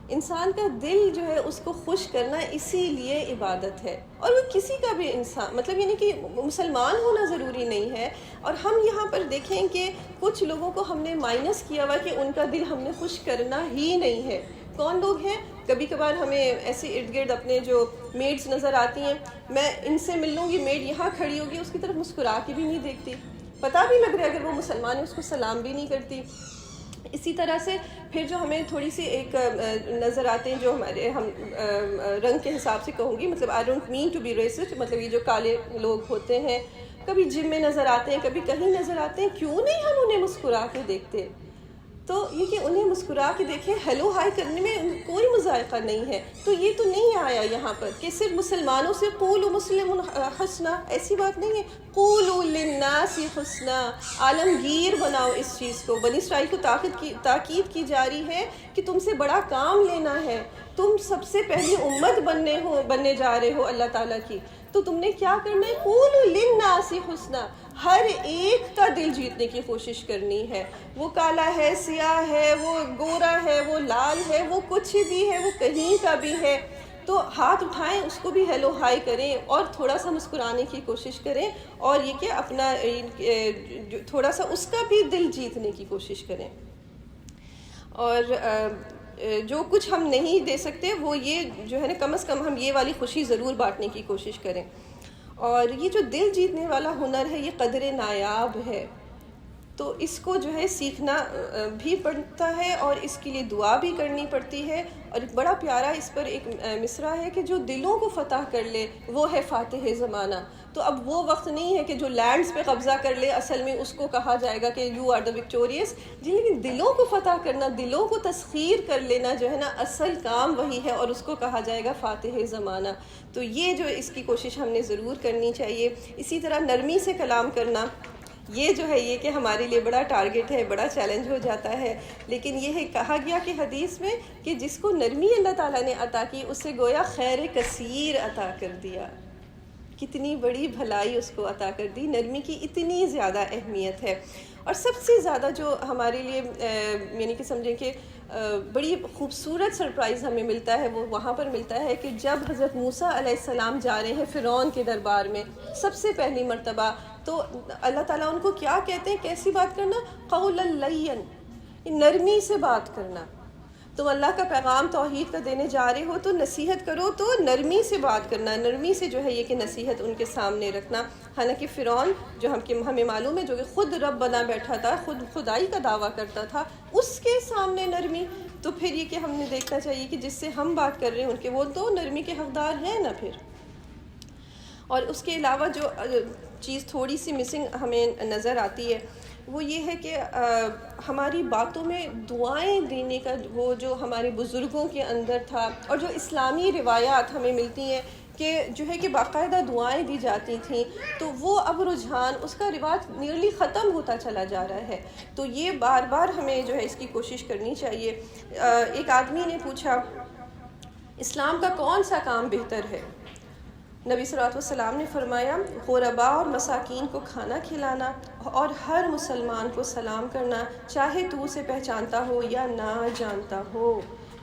انسان کا دل جو ہے اس کو خوش کرنا اسی لیے عبادت ہے. اور وہ کسی کا بھی انسان، مطلب یعنی کہ مسلمان ہونا ضروری نہیں ہے. اور ہم یہاں پر دیکھیں کہ کچھ لوگوں کو ہم نے مائنس کیا ہوا کہ ان کا دل ہم نے خوش کرنا ہی نہیں ہے. کون لوگ ہیں؟ کبھی کبھار ہمیں ایسے ارد گرد اپنے جو میڈز نظر آتی ہیں، میں ان سے مل لوں گی، میڈ یہاں کھڑی ہوگی، اس کی طرف مسکرا کے بھی نہیں دیکھتی، پتہ بھی لگ رہا ہے اگر وہ مسلمان ہے اس کو سلام بھی نہیں کرتی. اسی طرح سے پھر جو ہمیں تھوڑی سی ایک نظر آتے ہیں جو ہمارے، ہم رنگ کے حساب سے کہوں گی، مطلب I don't mean to be resist, مطلب یہ جو کالے لوگ ہوتے ہیں، کبھی جم میں نظر آتے ہیں، کبھی کہیں نظر آتے ہیں، کیوں نہیں ہم انہیں مسکرا کے دیکھتے؟ تو یہ کہ انہیں مسکرا کے دیکھیں، ہیلو ہائی کرنے میں کوئی مذائقہ نہیں ہے. تو یہ تو نہیں آیا یہاں پر کہ صرف مسلمانوں سے قولوا مسلم حسنا، ایسی بات نہیں ہے. قولوا للناس حسنا، عالمگیر بناؤ اس چیز کو. بنی اسرائیل کو تاکید کی جا رہی ہے کہ تم سے بڑا کام لینا ہے، تم سب سے پہلی امت بننے جا رہے ہو اللہ تعالیٰ کی. تو تم نے کیا کرنا ہے؟ قولوا للناس حسنا، ہر ایک کا دل جیتنے کی کوشش کرنی ہے. وہ کالا ہے، سیاہ ہے، وہ گورا ہے، وہ لال ہے، وہ کچھ بھی ہے، وہ کہیں کا بھی ہے، تو ہاتھ اٹھائیں، اس کو بھی ہیلو ہائی کریں اور تھوڑا سا مسکرانے کی کوشش کریں. اور یہ کہ اپنا تھوڑا سا اس کا بھی دل جیتنے کی کوشش کریں. اور جو کچھ ہم نہیں دے سکتے وہ یہ جو ہے نا، کم از کم ہم یہ والی خوشی ضرور بانٹنے کی کوشش کریں. اور یہ جو دل جیتنے والا ہنر ہے یہ قدر نایاب ہے. تو اس کو جو ہے سیکھنا بھی پڑتا ہے اور اس کے لیے دعا بھی کرنی پڑتی ہے. اور ایک بڑا پیارا اس پر ایک مصرع ہے کہ جو دلوں کو فتح کر لے وہ ہے فاتح زمانہ. تو اب وہ وقت نہیں ہے کہ جو لینڈز پہ قبضہ کر لے، اصل میں اس کو کہا جائے گا کہ یو آر دا وکٹوریس. لیکن دلوں کو فتح کرنا، دلوں کو تسخیر کر لینا جو ہے نا، اصل کام وہی ہے اور اس کو کہا جائے گا فاتح زمانہ. تو یہ جو اس کی کوشش ہم نے ضرور کرنی چاہیے. اسی طرح نرمی سے کلام کرنا، یہ جو ہے یہ کہ ہمارے لیے بڑا ٹارگٹ ہے، بڑا چیلنج ہو جاتا ہے. لیکن یہ ہے کہا گیا کہ حدیث میں کہ جس کو نرمی اللہ تعالیٰ نے عطا کی اسے گویا خیر کثیر عطا کر دیا. کتنی بڑی بھلائی اس کو عطا کر دی. نرمی کی اتنی زیادہ اہمیت ہے. اور سب سے زیادہ جو ہمارے لیے یعنی کہ سمجھیں کہ بڑی خوبصورت سرپرائز ہمیں ملتا ہے، وہ وہاں پر ملتا ہے کہ جب حضرت موسیٰ علیہ السلام جا رہے ہیں فرعون کے دربار میں سب سے پہلی مرتبہ، تو اللہ تعالیٰ ان کو کیا کہتے ہیں؟ کیسی بات کرنا؟ قولا لین، نرمی سے بات کرنا. تم اللہ کا پیغام توحید کا دینے جا رہے ہو تو نصیحت کرو تو نرمی سے بات کرنا، نرمی سے جو ہے یہ کہ نصیحت ان کے سامنے رکھنا. حالانکہ فرعون جو ہمیں معلوم ہے جو کہ خود رب بنا بیٹھا تھا، خود خدائی کا دعویٰ کرتا تھا، اس کے سامنے نرمی. تو پھر یہ کہ ہم نے دیکھنا چاہیے کہ جس سے ہم بات کر رہے ہیں ان کے، وہ تو نرمی کے حقدار ہیں نا پھر. اور اس کے علاوہ جو چیز تھوڑی سی مسنگ ہمیں نظر آتی ہے وہ یہ ہے کہ ہماری باتوں میں دعائیں دینے کا وہ جو ہمارے بزرگوں کے اندر تھا، اور جو اسلامی روایات ہمیں ملتی ہیں کہ جو ہے کہ باقاعدہ دعائیں دی جاتی تھیں، تو وہ اب رجحان، اس کا رواج نیرلی ختم ہوتا چلا جا رہا ہے. تو یہ بار بار ہمیں جو ہے اس کی کوشش کرنی چاہیے. ایک آدمی نے پوچھا اسلام کا کون سا کام بہتر ہے؟ نبی صلی اللہ علیہ وسلم نے فرمایا غرباء اور مساکین کو کھانا کھلانا اور ہر مسلمان کو سلام کرنا، چاہے تو اسے پہچانتا ہو یا نہ جانتا ہو.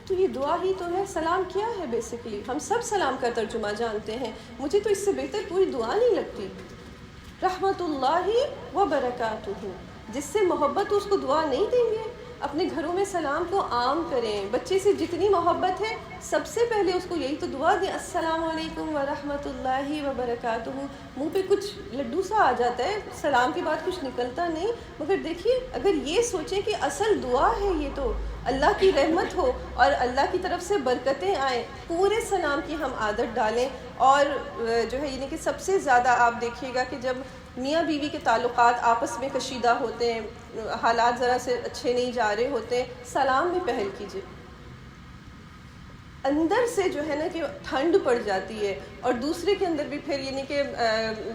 تو یہ دعا ہی تو ہے. سلام کیا ہے بیسیکلی؟ ہم سب سلام کا ترجمہ جانتے ہیں. مجھے تو اس سے بہتر کوئی دعا نہیں لگتی. رحمت اللہ و برکاتہ. جس سے محبت اس کو دعا نہیں دیں گے؟ اپنے گھروں میں سلام کو عام کریں. بچے سے جتنی محبت ہے سب سے پہلے اس کو یہی تو دعا دیں, السلام علیکم ورحمۃ اللہ وبرکاتہ. منہ پہ کچھ لڈو سا آ جاتا ہے, سلام کے بعد کچھ نکلتا نہیں. مگر دیکھیے, اگر یہ سوچیں کہ اصل دعا ہے یہ تو اللہ کی رحمت ہو اور اللہ کی طرف سے برکتیں آئیں, پورے سلام کی ہم عادت ڈالیں. اور جو ہے یعنی کہ سب سے زیادہ آپ دیکھیے گا کہ جب میاں بیوی کے تعلقات آپس میں کشیدہ ہوتے ہیں, حالات ذرا سے اچھے نہیں جا رہے ہوتے ہیں, سلام میں پہل کیجیے. اندر سے جو ہے نا کہ ٹھنڈ پڑ جاتی ہے, اور دوسرے کے اندر بھی پھر یعنی کہ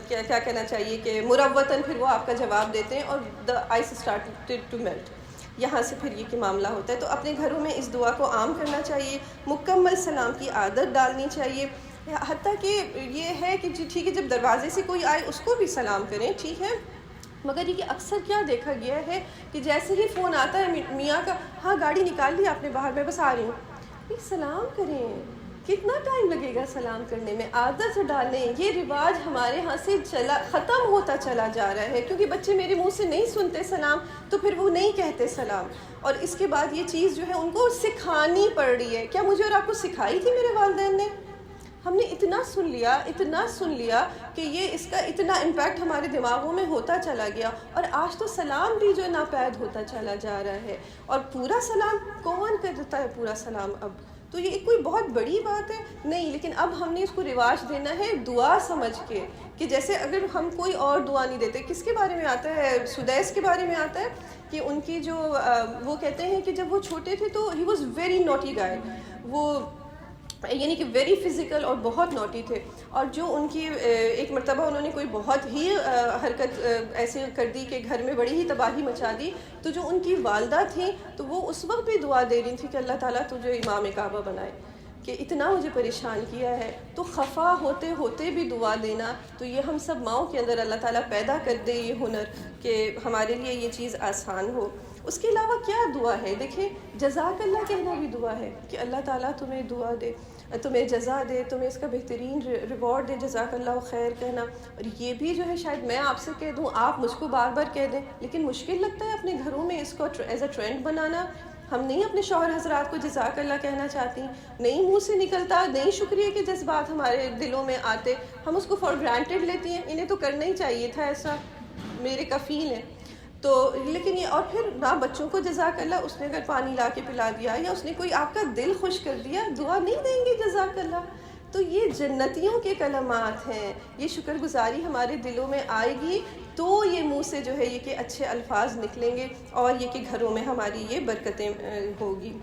کیا کہنا چاہیے کہ مروتاً پھر وہ آپ کا جواب دیتے ہیں, اور the ice started to melt. یہاں سے پھر یہ کہ معاملہ ہوتا ہے. تو اپنے گھروں میں اس دعا کو عام کرنا چاہیے, مکمل سلام کی عادت ڈالنی چاہیے. حتیٰ کہ یہ ہے کہ ٹھیک ہے جب دروازے سے کوئی آئے اس کو بھی سلام کریں, ٹھیک ہے, مگر یہ کہ اکثر کیا دیکھا گیا ہے کہ جیسے ہی فون آتا ہے میاں کا, ہاں گاڑی نکال لی آپ نے باہر, میں بس آ رہی ہوں. یہ سلام کریں, کتنا ٹائم لگے گا سلام کرنے میں؟ عادت ڈالیں. یہ رواج ہمارے ہاں سے ختم ہوتا چلا جا رہا ہے, کیونکہ بچے میرے منہ سے نہیں سنتے سلام, تو پھر وہ نہیں کہتے سلام. اور اس کے بعد یہ چیز جو ہے ان کو سکھانی پڑ رہی ہے. کیا مجھے اور آپ کو سکھائی تھی میرے والدین نے؟ ہم نے اتنا سن لیا کہ یہ اس کا اتنا امپیکٹ ہمارے دماغوں میں ہوتا چلا گیا, اور آج تو سلام بھی جو ہے ناپید ہوتا چلا جا رہا ہے. اور پورا سلام کون کرتا ہے پورا سلام اب؟ تو یہ کوئی بہت بڑی بات ہے نہیں, لیکن اب ہم نے اس کو رواج دینا ہے دعا سمجھ کے, کہ جیسے اگر ہم کوئی اور دعا نہیں دیتے. کس کے بارے میں آتا ہے؟ سدیس کے بارے میں آتا ہے کہ ان کی جو وہ کہتے ہیں کہ جب وہ چھوٹے تھے تو ہی واز ویری نوٹی گائے, وہ یعنی کہ ویری فزیکل اور بہت نوٹی تھے. اور جو ان کی ایک مرتبہ انہوں نے کوئی بہت ہی حرکت ایسے کر دی کہ گھر میں بڑی ہی تباہی مچا دی, تو جو ان کی والدہ تھیں تو وہ اس وقت بھی دعا دے رہی تھی کہ اللہ تعالیٰ تجھے امام کعبہ بنائے, کہ اتنا مجھے پریشان کیا ہے. تو خفا ہوتے ہوتے بھی دعا دینا, تو یہ ہم سب ماؤں کے اندر اللہ تعالیٰ پیدا کر دے یہ ہنر کہ ہمارے لیے یہ چیز آسان ہو. اس کے علاوہ کیا دعا ہے؟ دیکھیں, جزاک اللہ کہنا بھی دعا ہے, کہ اللہ تعالیٰ تمہیں دعا دے, تمہیں جزا دے, تمہیں اس کا بہترین ریوارڈ دے, جزاک اللہ خیر کہنا. اور یہ بھی جو ہے شاید میں آپ سے کہہ دوں, آپ مجھ کو بار بار کہہ دیں, لیکن مشکل لگتا ہے اپنے گھروں میں اس کو ایز اے ٹرینڈ بنانا. ہم نہیں اپنے شوہر حضرات کو جزاک اللہ کہنا چاہتی, نہیں منہ سے نکلتا, نہیں شکریہ کے جذبات ہمارے دلوں میں آتے, ہم اس کو فار گرانٹیڈ لیتی ہیں, انہیں تو کرنا ہی چاہیے تھا ایسا, میرے کفیل ہیں. تو لیکن یہ, اور پھر نہ بچوں کو جزاک اللہ, اس نے اگر پانی لا کے پلا دیا یا اس نے کوئی آپ کا دل خوش کر دیا, دعا نہیں دیں گے جزاک اللہ. تو یہ جنتیوں کے کلمات ہیں, یہ شکر گزاری ہمارے دلوں میں آئے گی تو یہ منہ سے جو ہے یہ کہ اچھے الفاظ نکلیں گے, اور یہ کہ گھروں میں ہماری یہ برکتیں ہوگی.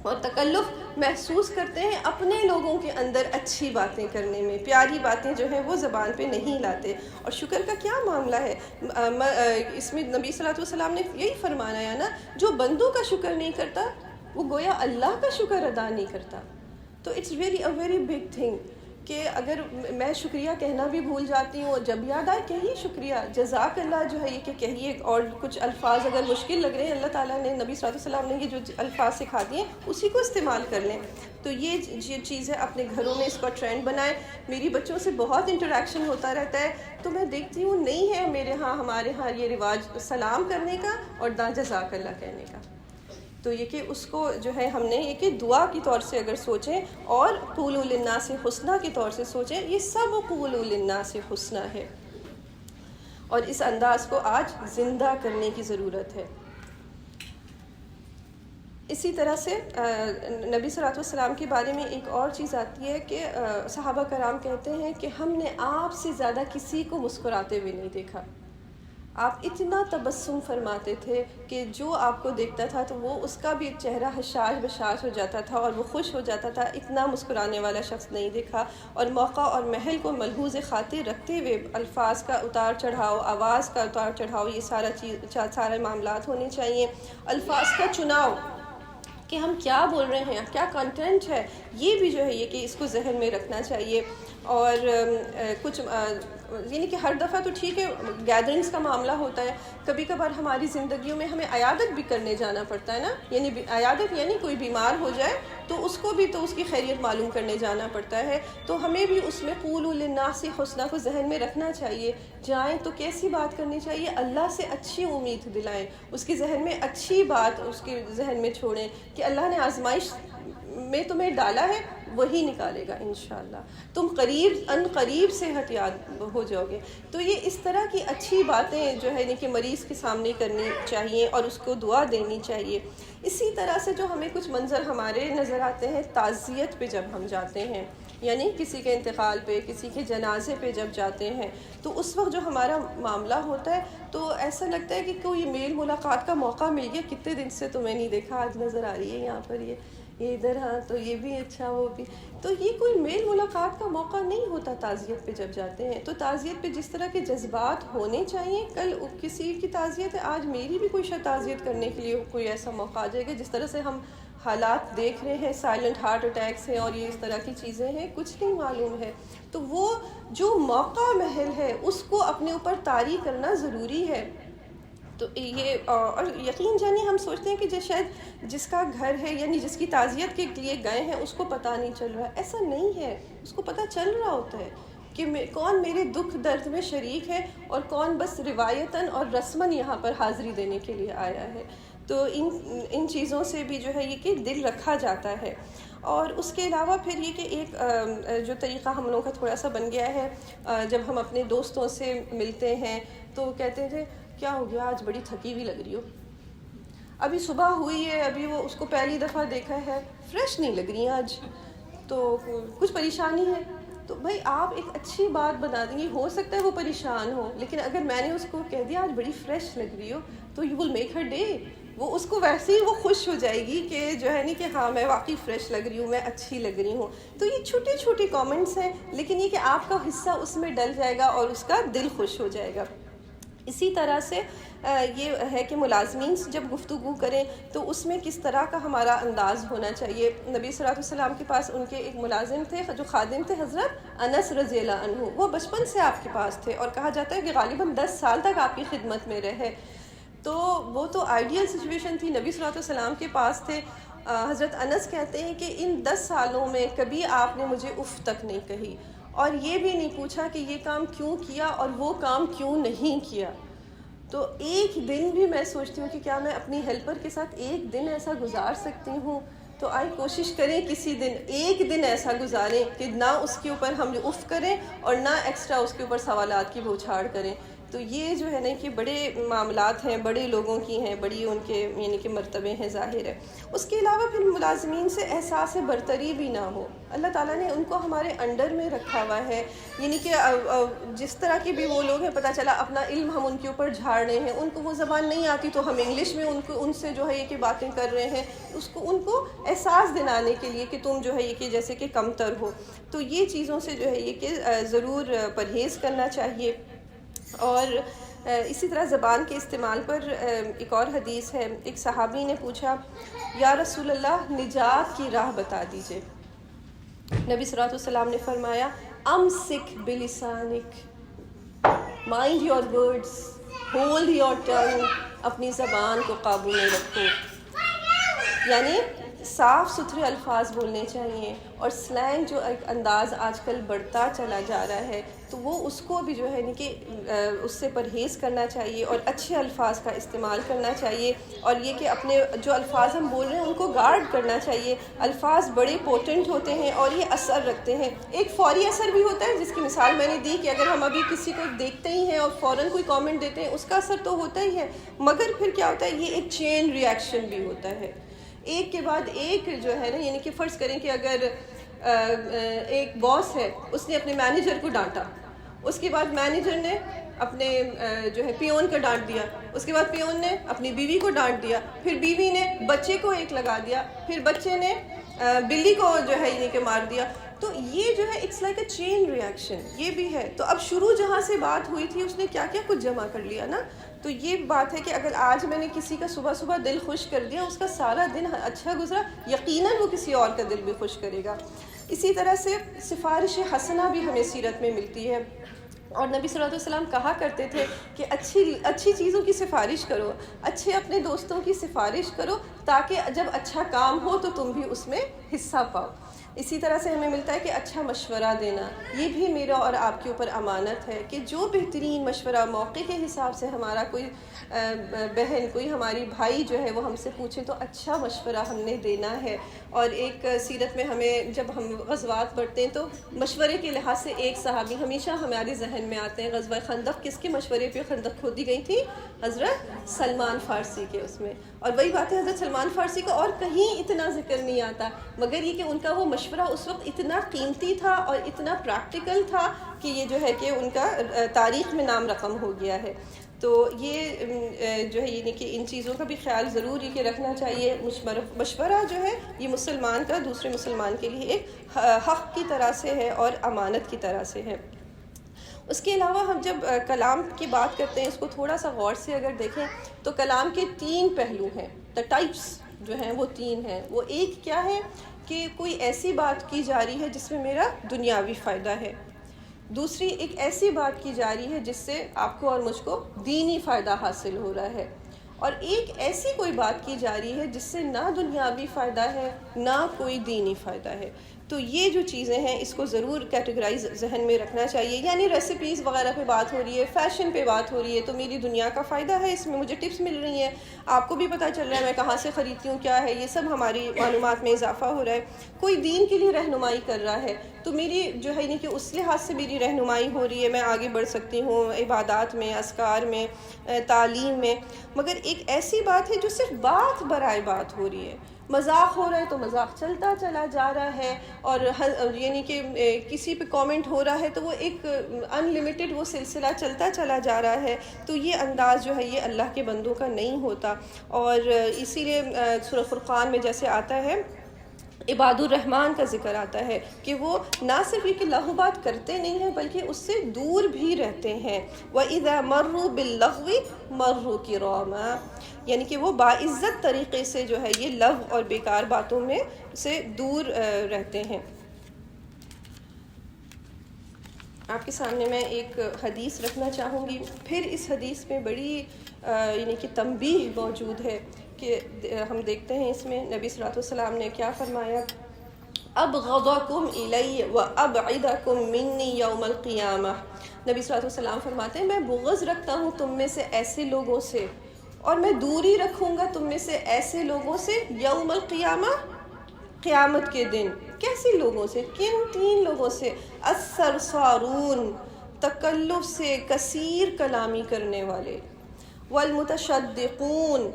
اور تکلف محسوس کرتے ہیں اپنے لوگوں کے اندر اچھی باتیں کرنے میں, پیاری باتیں جو ہیں وہ زبان پہ نہیں لاتے. اور شکر کا کیا معاملہ ہے اس میں؟ نبی صلی اللہ علیہ وسلم نے یہی فرمایا ہے نا, جو بندوں کا شکر نہیں کرتا وہ گویا اللہ کا شکر ادا نہیں کرتا. تو it's really a very big thing کہ اگر میں شکریہ کہنا بھی بھول جاتی ہوں, جب یاد آئے کہیے شکریہ, جزاک اللہ جو ہے یہ کہ کہیے. اور کچھ الفاظ اگر مشکل لگ رہے ہیں, اللہ تعالیٰ نے, نبی صلی اللہ علیہ وسلم نے یہ جو الفاظ سکھا دیے اسی کو استعمال کر لیں. تو یہ چیز ہے, اپنے گھروں میں اس کا ٹرینڈ بنائیں. میری بچوں سے بہت انٹریکشن ہوتا رہتا ہے, تو میں دیکھتی ہوں نہیں ہے میرے ہاں, ہمارے ہاں یہ رواج سلام کرنے کا اور نہ جزاک اللہ کہنے کا. تو یہ کہ اس کو جو ہے ہم نے یہ کہ دعا کی طور سے اگر سوچیں, اور قولوا للناس حسنا کے طور سے سوچیں, یہ سب قولوا للناس حسنا ہے. اور اس انداز کو آج زندہ کرنے کی ضرورت ہے. اسی طرح سے نبی صلی اللہ علیہ وسلم کے بارے میں ایک اور چیز آتی ہے کہ صحابہ کرام کہتے ہیں کہ ہم نے آپ سے زیادہ کسی کو مسکراتے ہوئے نہیں دیکھا. آپ اتنا تبسم فرماتے تھے کہ جو آپ کو دیکھتا تھا تو وہ اس کا بھی چہرہ حشاش بشاش ہو جاتا تھا اور وہ خوش ہو جاتا تھا. اتنا مسکرانے والا شخص نہیں دیکھا. اور موقع اور محل کو ملحوظ خاطر رکھتے ہوئے الفاظ کا اتار چڑھاؤ, آواز کا اتار چڑھاؤ, یہ سارے معاملات ہونے چاہیے. الفاظ کا چناؤ کہ ہم کیا بول رہے ہیں, کیا کنٹینٹ ہے, یہ بھی جو ہے یہ کہ اس کو ذہن میں رکھنا چاہیے. اور کچھ یعنی کہ ہر دفعہ تو ٹھیک ہے گیدرنگس کا معاملہ ہوتا ہے، کبھی کبھار ہماری زندگیوں میں ہمیں عیادت بھی کرنے جانا پڑتا ہے نا، یعنی عیادت یعنی کوئی بیمار ہو جائے تو اس کو بھی تو اس کی خیریت معلوم کرنے جانا پڑتا ہے، تو ہمیں بھی اس میں قولوا للناس حسنا کو ذہن میں رکھنا چاہیے، جائیں تو کیسی بات کرنی چاہیے، اللہ سے اچھی امید دلائیں، اس کے ذہن میں اچھی بات اس کے ذہن میں چھوڑیں کہ اللہ نے آزمائش میں تمہیں ڈالا ہے، وہی نکالے گا انشاءاللہ، تم قریب صحت یاب ہو جاؤ گے۔ تو یہ اس طرح کی اچھی باتیں جو ہے کہ مریض کے سامنے کرنی چاہیے اور اس کو دعا دینی چاہیے۔ اسی طرح سے جو ہمیں کچھ منظر ہمارے نظر آتے ہیں تعزیت پہ جب ہم جاتے ہیں، یعنی کسی کے انتقال پہ، کسی کے جنازے پہ جب جاتے ہیں، تو اس وقت جو ہمارا معاملہ ہوتا ہے تو ایسا لگتا ہے کہ کوئی میل ملاقات کا موقع مل گیا، کتنے دن سے تمہیں نہیں دیکھا، آج نظر آ رہی ہے یہاں پر، یہ ادھر، ہاں تو یہ بھی اچھا، وہ بھی، تو یہ کوئی میل ملاقات کا موقع نہیں ہوتا تعزیت پہ جب جاتے ہیں۔ تو تعزیت پہ جس طرح کے جذبات ہونے چاہیے، کل کسی کی تعزیت ہے، آج میری بھی کوئی شاید تعزیت کرنے کے لیے کوئی ایسا موقع آ جائے گا، جس طرح سے ہم حالات دیکھ رہے ہیں، سائلنٹ ہارٹ اٹیکس ہیں اور یہ اس طرح کی چیزیں ہیں، کچھ نہیں معلوم ہے، تو وہ جو موقع محل ہے اس کو اپنے اوپر طاری کرنا ضروری ہے۔ تو یہ اور یقین جانے ہم سوچتے ہیں کہ جو شاید جس کا گھر ہے، یعنی جس کی تعزیت کے لیے گئے ہیں، اس کو پتہ نہیں چل رہا، ایسا نہیں ہے، اس کو پتہ چل رہا ہوتا ہے کہ کون میرے دکھ درد میں شریک ہے اور کون بس روایتاً اور رسماً یہاں پر حاضری دینے کے لیے آیا ہے۔ تو ان چیزوں سے بھی جو ہے یہ کہ دل رکھا جاتا ہے۔ اور اس کے علاوہ پھر یہ کہ ایک جو طریقہ ہم لوگوں کا تھوڑا سا بن گیا ہے، جب ہم اپنے دوستوں سے ملتے ہیں تو کہتے تھے کیا ہو گیا، آج بڑی تھکی ہوئی لگ رہی ہو، ابھی صبح ہوئی ہے، ابھی وہ اس کو پہلی دفعہ دیکھا ہے، فریش نہیں لگ رہی ہیں آج، تو کچھ پریشانی ہے۔ تو بھائی آپ ایک اچھی بات بنا دیں گی، ہو سکتا ہے وہ پریشان ہو، لیکن اگر میں نے اس کو کہہ دیا آج بڑی فریش لگ رہی ہو، تو you will make her day, وہ اس کو ویسے ہی وہ خوش ہو جائے گی کہ جو ہے نہیں کہ ہاں میں واقعی فریش لگ رہی ہوں، میں اچھی لگ رہی ہوں۔ تو یہ چھوٹی چھوٹی کامنٹس ہیں، لیکن یہ کہ آپ کا حصہ اس میں ڈل جائے گا اور اس کا دل خوش ہو جائے گا۔ اسی طرح سے یہ ہے کہ ملازمین سے جب گفتگو کریں تو اس میں کس طرح کا ہمارا انداز ہونا چاہیے۔ نبی صلی اللہ علیہ وسلم کے پاس ان کے ایک ملازم تھے جو خادم تھے، حضرت انس رضی اللہ عنہ، وہ بچپن سے آپ کے پاس تھے اور کہا جاتا ہے کہ غالباً 10 سال تک آپ کی خدمت میں رہے، تو وہ تو آئیڈیل سچویشن تھی، نبی صلی اللہ علیہ وسلم کے پاس تھے۔ حضرت انس کہتے ہیں کہ ان 10 سالوں میں کبھی آپ نے مجھے اف تک نہیں کہی اور یہ بھی نہیں پوچھا کہ یہ کام کیوں کیا اور وہ کام کیوں نہیں کیا۔ تو ایک دن بھی میں سوچتی ہوں کہ کیا میں اپنی ہیلپر کے ساتھ ایک دن ایسا گزار سکتی ہوں؟ تو آئے کوشش کریں کسی دن ایک دن ایسا گزاریں کہ نہ اس کے اوپر ہم اف کریں اور نہ ایکسٹرا اس کے اوپر سوالات کی بوچھاڑ کریں۔ تو یہ جو ہے نا کہ بڑے معاملات ہیں، بڑے لوگوں کی ہیں، بڑی ان کے یعنی کہ مرتبے ہیں، ظاہر ہے۔ اس کے علاوہ پھر ملازمین سے احساس برتری بھی نہ ہو، اللہ تعالیٰ نے ان کو ہمارے انڈر میں رکھا ہوا ہے، یعنی کہ جس طرح کے بھی وہ لوگ ہیں، پتہ چلا اپنا علم ہم ان کے اوپر جھاڑ رہے ہیں، ان کو وہ زبان نہیں آتی تو ہم انگلش میں ان سے جو ہے یہ کہ باتیں کر رہے ہیں، ان کو احساس دلانے کے لیے کہ تم جو ہے یہ کہ جیسے کہ کمتر ہو۔ تو یہ چیزوں سے جو ہے یہ کہ ضرور پرہیز کرنا چاہیے۔ اور اسی طرح زبان کے استعمال پر ایک اور حدیث ہے، ایک صحابی نے پوچھا یا رسول اللہ نجات کی راہ بتا دیجئے، نبی صلی اللہ علیہ وسلم نے فرمایا امسک بلسانک، mind your words, hold your tongue, اپنی زبان کو قابو میں رکھو، یعنی صاف ستھرے الفاظ بولنے چاہیے۔ اور سلینگ جو ایک انداز آج کل بڑھتا چلا جا رہا ہے تو وہ اس کو بھی جو ہے کہ اس سے پرہیز کرنا چاہیے اور اچھے الفاظ کا استعمال کرنا چاہیے، اور یہ کہ اپنے جو الفاظ ہم بول رہے ہیں ان کو گارڈ کرنا چاہیے۔ الفاظ بڑے پوٹنٹ ہوتے ہیں اور یہ اثر رکھتے ہیں، ایک فوری اثر بھی ہوتا ہے، جس کی مثال میں نے دی کہ اگر ہم ابھی کسی کو دیکھتے ہی ہیں اور فوراً کوئی کامنٹ دیتے ہیں اس کا اثر تو ہوتا ہی ہے، مگر پھر کیا ہوتا ہے یہ ایک چین ری ایکشن بھی ہوتا ہے، ایک کے بعد ایک جو ہے نا، یعنی کہ فرض کریں کہ اگر ایک باس ہے، اس نے اپنے مینیجر کو ڈانٹا، اس کے بعد مینیجر نے اپنے جو ہے پیون کو ڈانٹ دیا، اس کے بعد پیون نے اپنی بیوی کو ڈانٹ دیا، پھر بیوی نے بچے کو ایک لگا دیا، پھر بچے نے بلی کو جو ہے یہ کہ مار دیا۔ تو یہ جو ہے it's like a chain reaction, یہ بھی ہے۔ تو اب شروع جہاں سے بات ہوئی تھی اس نے کیا کیا کچھ جمع کر لیا نا۔ تو یہ بات ہے کہ اگر آج میں نے کسی کا صبح صبح دل خوش کر دیا، اس کا سارا دن اچھا گزرا، یقیناً وہ کسی اور کا دل بھی خوش کرے گا۔ اسی طرح سے سفارش حسنہ بھی ہمیں سیرت میں ملتی ہے۔ اور نبی صلی اللہ علیہ وسلم کہا کرتے تھے کہ اچھی چیزوں کی سفارش کرو، اچھے اپنے دوستوں کی سفارش کرو، تاکہ جب اچھا کام ہو تو تم بھی اس میں حصہ پاؤ۔ اسی طرح سے ہمیں ملتا ہے کہ اچھا مشورہ دینا، یہ بھی میرا اور آپ کے اوپر امانت ہے کہ جو بہترین مشورہ موقع کے حساب سے ہمارا کوئی بہن، کوئی ہماری بھائی جو ہے وہ ہم سے پوچھیں تو اچھا مشورہ ہم نے دینا ہے۔ اور ایک سیرت میں ہمیں جب ہم غزوات پڑھتے ہیں تو مشورے کے لحاظ سے ایک صحابی ہمیشہ ہمارے ذہن میں آتے ہیں۔ غزوہ خندق کس کے مشورے پہ خندق کھودی گئی تھی؟ حضرت سلمان فارسی کے اس میں۔ اور وہی بات ہے، حضرت سلمان فارسی کا اور کہیں اتنا ذکر نہیں آتا، مگر یہ کہ ان کا وہ مشورہ اس وقت اتنا قیمتی تھا اور اتنا پریکٹیکل تھا کہ یہ جو ہے کہ ان کا تاریخ میں نام رقم ہو گیا ہے۔ تو یہ جو ہے یعنی کہ ان چیزوں کا بھی خیال ضرور یہ کہ رکھنا چاہیے۔ مشورہ جو ہے یہ مسلمان کا دوسرے مسلمان کے لیے ایک حق کی طرح سے ہے اور امانت کی طرح سے ہے۔ اس کے علاوہ ہم جب کلام کی بات کرتے ہیں، اس کو تھوڑا سا غور سے اگر دیکھیں تو کلام کے 3 پہلو ہیں، ٹائپس جو ہیں وہ 3 ہیں۔ وہ ایک کیا ہے کہ کوئی ایسی بات کی جا رہی ہے جس میں میرا دنیاوی فائدہ ہے، دوسری ایک ایسی بات کی جا رہی ہے جس سے آپ کو اور مجھ کو دینی فائدہ حاصل ہو رہا ہے، اور ایک ایسی کوئی بات کی جا رہی ہے جس سے نہ دنیاوی فائدہ ہے نہ کوئی دینی فائدہ ہے۔ تو یہ جو چیزیں ہیں اس کو ضرور کیٹیگرائز ذہن میں رکھنا چاہیے۔ یعنی ریسیپیز وغیرہ پہ بات ہو رہی ہے، فیشن پہ بات ہو رہی ہے، تو میری دنیا کا فائدہ ہے، اس میں مجھے ٹپس مل رہی ہیں، آپ کو بھی پتہ چل رہا ہے میں کہاں سے خریدتی ہوں، کیا ہے، یہ سب ہماری معلومات میں اضافہ ہو رہا ہے۔ کوئی دین کے لیے رہنمائی کر رہا ہے تو میری جو ہے یعنی کہ اس لحاظ سے میری رہنمائی ہو رہی ہے، میں آگے بڑھ سکتی ہوں عبادات میں، اذکار میں، تعلیم میں۔ مگر ایک ایسی بات ہے جو صرف بات برائے بات ہو رہی ہے، مذاق ہو رہا ہے تو مذاق چلتا چلا جا رہا ہے، اور یعنی کہ کسی پہ کامنٹ ہو رہا ہے تو وہ ایک ان لمیٹڈ وہ سلسلہ چلتا چلا جا رہا ہے، تو یہ انداز جو ہے یہ اللہ کے بندوں کا نہیں ہوتا۔ اور اسی لیے سورہ فرقان میں جیسے آتا ہے، عباد الرحمن کا ذکر آتا ہے کہ وہ نہ صرف یہ کہ لغو بات کرتے نہیں ہیں بلکہ اس سے دور بھی رہتے ہیں۔ وَإِذَا مَرُّوا بِاللَّغْوِ مَرُّوا كِرَامًا، یعنی کہ وہ باعزت طریقے سے جو ہے یہ لغو اور بیکار باتوں میں سے دور رہتے ہیں۔ آپ کے سامنے میں ایک حدیث رکھنا چاہوں گی، پھر اس حدیث میں بڑی یعنی کہ تنبیہ موجود ہے کہ ہم دیکھتے ہیں اس میں نبی صلی اللہ علیہ وسلم نے کیا فرمایا، ابغضکم الی وابعدکم منی یوم القیامہ۔ نبی صلی اللہ علیہ وسلم فرماتے ہیں میں بغض رکھتا ہوں تم میں سے ایسے لوگوں سے، اور میں دوری رکھوں گا تم میں سے ایسے لوگوں سے یوم القیامہ، قیامت کے دن۔ کیسے لوگوں سے؟ کن 3 لوگوں سے؟ السرسارون، تکلف سے کثیر کلامی کرنے والے، والمتشدقون،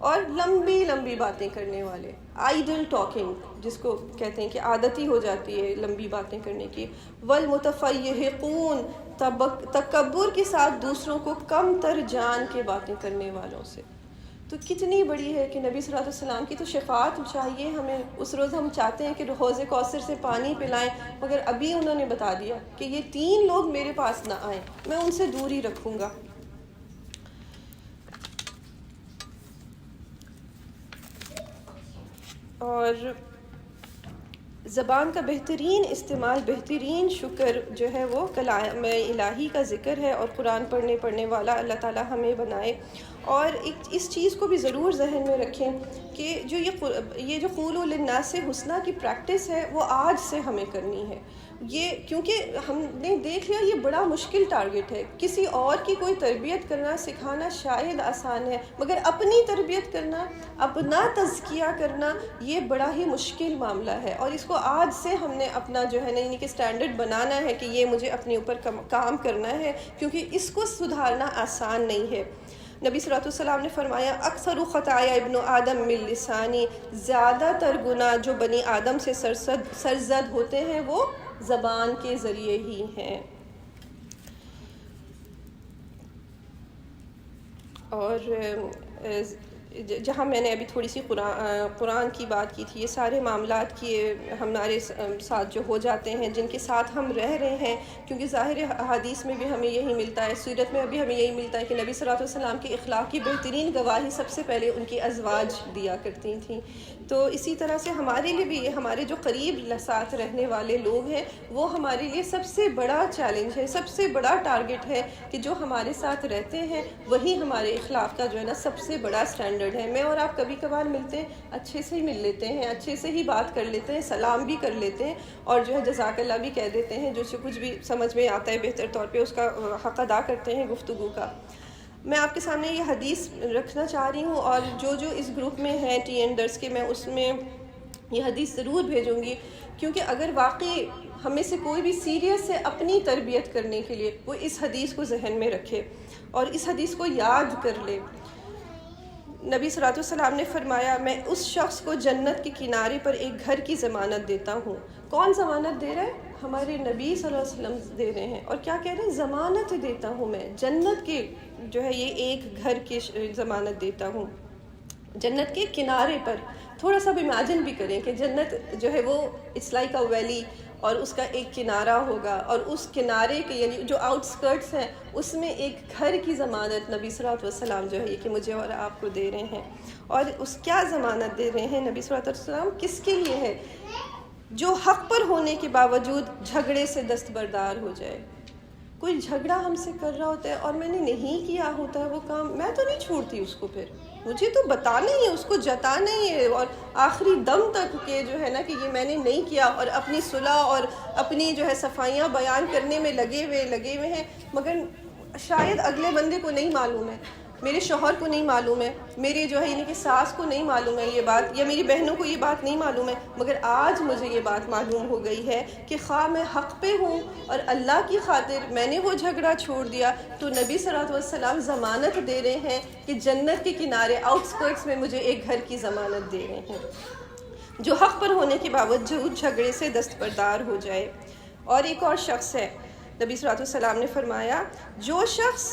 اور لمبی لمبی باتیں کرنے والے، آئیڈل ٹاکنگ جس کو کہتے ہیں کہ عادت ہی ہو جاتی ہے لمبی باتیں کرنے کی، والمتفیہقون، تکبر کے ساتھ دوسروں کو کم تر جان کے باتیں کرنے والوں سے۔ تو کتنی بڑی ہے کہ نبی صلی اللہ علیہ وسلم کی تو شفاعت چاہیے ہمیں، اس روز ہم چاہتے ہیں کہ حوض کوثر سے پانی پلائیں، مگر ابھی انہوں نے بتا دیا کہ یہ 3 لوگ میرے پاس نہ آئیں، میں ان سے دوری رکھوں گا۔ اور زبان کا بہترین استعمال، بہترین شکر جو ہے وہ کلام الہی کا ذکر ہے، اور قرآن پڑھنے والا اللہ تعالی ہمیں بنائے۔ اور اس چیز کو بھی ضرور ذہن میں رکھیں کہ جو یہ جو قولوا للناس حسنا کی پریکٹس ہے وہ آج سے ہمیں کرنی ہے، یہ کیونکہ ہم نے دیکھ لیا یہ بڑا مشکل ٹارگٹ ہے۔ کسی اور کی کوئی تربیت کرنا، سکھانا شاید آسان ہے، مگر اپنی تربیت کرنا، اپنا تزکیہ کرنا، یہ بڑا ہی مشکل معاملہ ہے، اور اس کو آج سے ہم نے اپنا جو ہے نا یعنی کہ اسٹینڈرڈ بنانا ہے کہ یہ مجھے اپنے اوپر کام کرنا ہے، کیونکہ اس کو سدھارنا آسان نہیں ہے۔ نبی صلی اللہ علیہ وسلم نے فرمایا اکثر خطایا ابن آدم من لسانی، زیادہ تر گناہ جو بنی آدم سے سرزد ہوتے ہیں وہ زبان کے ذریعے ہی ہیں۔ اور جہاں میں نے ابھی تھوڑی سی قرآن کی بات کی تھی، یہ سارے معاملات کی ہمارے ساتھ جو ہو جاتے ہیں، جن کے ساتھ ہم رہ رہے ہیں، کیونکہ ظاہر حدیث میں بھی ہمیں یہی ملتا ہے، سیرت میں بھی ہمیں یہی ملتا ہے کہ نبی صلی اللہ علیہ وسلم کے اخلاق کی بہترین گواہی سب سے پہلے ان کی ازواج دیا کرتی تھیں۔ تو اسی طرح سے ہمارے لیے بھی یہ ہمارے جو قریب ساتھ رہنے والے لوگ ہیں، وہ ہمارے لیے سب سے بڑا چیلنج ہے، سب سے بڑا ٹارگٹ ہے کہ جو ہمارے ساتھ رہتے ہیں وہی ہمارے اخلاق کا جو ہے نا سب سے بڑا سٹینڈرڈ ہے۔ میں اور آپ کبھی کبھار ملتے ہیں، اچھے سے ہی مل لیتے ہیں، اچھے سے ہی بات کر لیتے ہیں، سلام بھی کر لیتے ہیں، اور جو ہے جزاک اللہ بھی کہہ دیتے ہیں، جو کچھ بھی سمجھ میں آتا ہے بہتر طور پہ اس کا حق ادا کرتے ہیں گفتگو کا۔ میں آپ کے سامنے یہ حدیث رکھنا چاہ رہی ہوں، اور جو اس گروپ میں ہیں ٹی این درس کے، میں اس میں یہ حدیث ضرور بھیجوں گی، کیونکہ اگر واقعی ہمیں سے کوئی بھی سیریس ہے اپنی تربیت کرنے کے لیے، وہ اس حدیث کو ذہن میں رکھے اور اس حدیث کو یاد کر لے۔ نبی صلی اللہ علیہ وسلم نے فرمایا، میں اس شخص کو جنت کے کنارے پر ایک گھر کی ضمانت دیتا ہوں۔ کون ضمانت دے رہا ہے؟ ہمارے نبی صلی اللہ علیہ وسلم دے رہے ہیں، اور کیا کہہ رہے ہیں؟ ضمانت دیتا ہوں میں جنت کے جو ہے یہ ایک گھر کی ضمانت دیتا ہوں، جنت کے کنارے پر۔ تھوڑا سا امیجن بھی کریں کہ جنت جو ہے وہ اٹس لائک اے ویلی، اور اس کا ایک کنارہ ہوگا، اور اس کنارے کے یعنی جو آؤٹ اسکرٹس ہیں اس میں ایک گھر کی ضمانت نبی صلی اللہ علیہ وسلم جو ہے یہ کہ مجھے اور آپ کو دے رہے ہیں۔ اور اس کیا ضمانت دے رہے ہیں نبی صلی اللہ علیہ وسلم؟ کس کے لیے ہے؟ جو حق پر ہونے کے باوجود جھگڑے سے دستبردار ہو جائے۔ کوئی جھگڑا ہم سے کر رہا ہوتا ہے اور میں نے نہیں کیا ہوتا ہے وہ کام، میں تو نہیں چھوڑتی اس کو، پھر مجھے تو بتانا ہی ہے، اس کو جتانا ہی ہے، اور آخری دم تک کہ جو ہے نا کہ یہ میں نے نہیں کیا، اور اپنی صلح اور اپنی جو ہے صفائیاں بیان کرنے میں لگے ہوئے ہیں، مگر شاید اگلے بندے کو نہیں معلوم ہے، میرے شوہر کو نہیں معلوم ہے، میرے جو ہے یعنی کہ ساس کو نہیں معلوم ہے یہ بات، یا میری بہنوں کو یہ بات نہیں معلوم ہے، مگر آج مجھے یہ بات معلوم ہو گئی ہے کہ خواہ میں حق پہ ہوں اور اللہ کی خاطر میں نے وہ جھگڑا چھوڑ دیا، تو نبی صلی اللہ علیہ وسلم ضمانت دے رہے ہیں کہ جنت کے کنارے آؤٹ اسکرٹس میں مجھے ایک گھر کی ضمانت دے رہے ہیں، جو حق پر ہونے کے باوجود جھگڑے سے دستبردار ہو جائے۔ اور ایک اور شخص ہے، نبی صلی اللہ علیہ وسلم نے فرمایا، جو شخص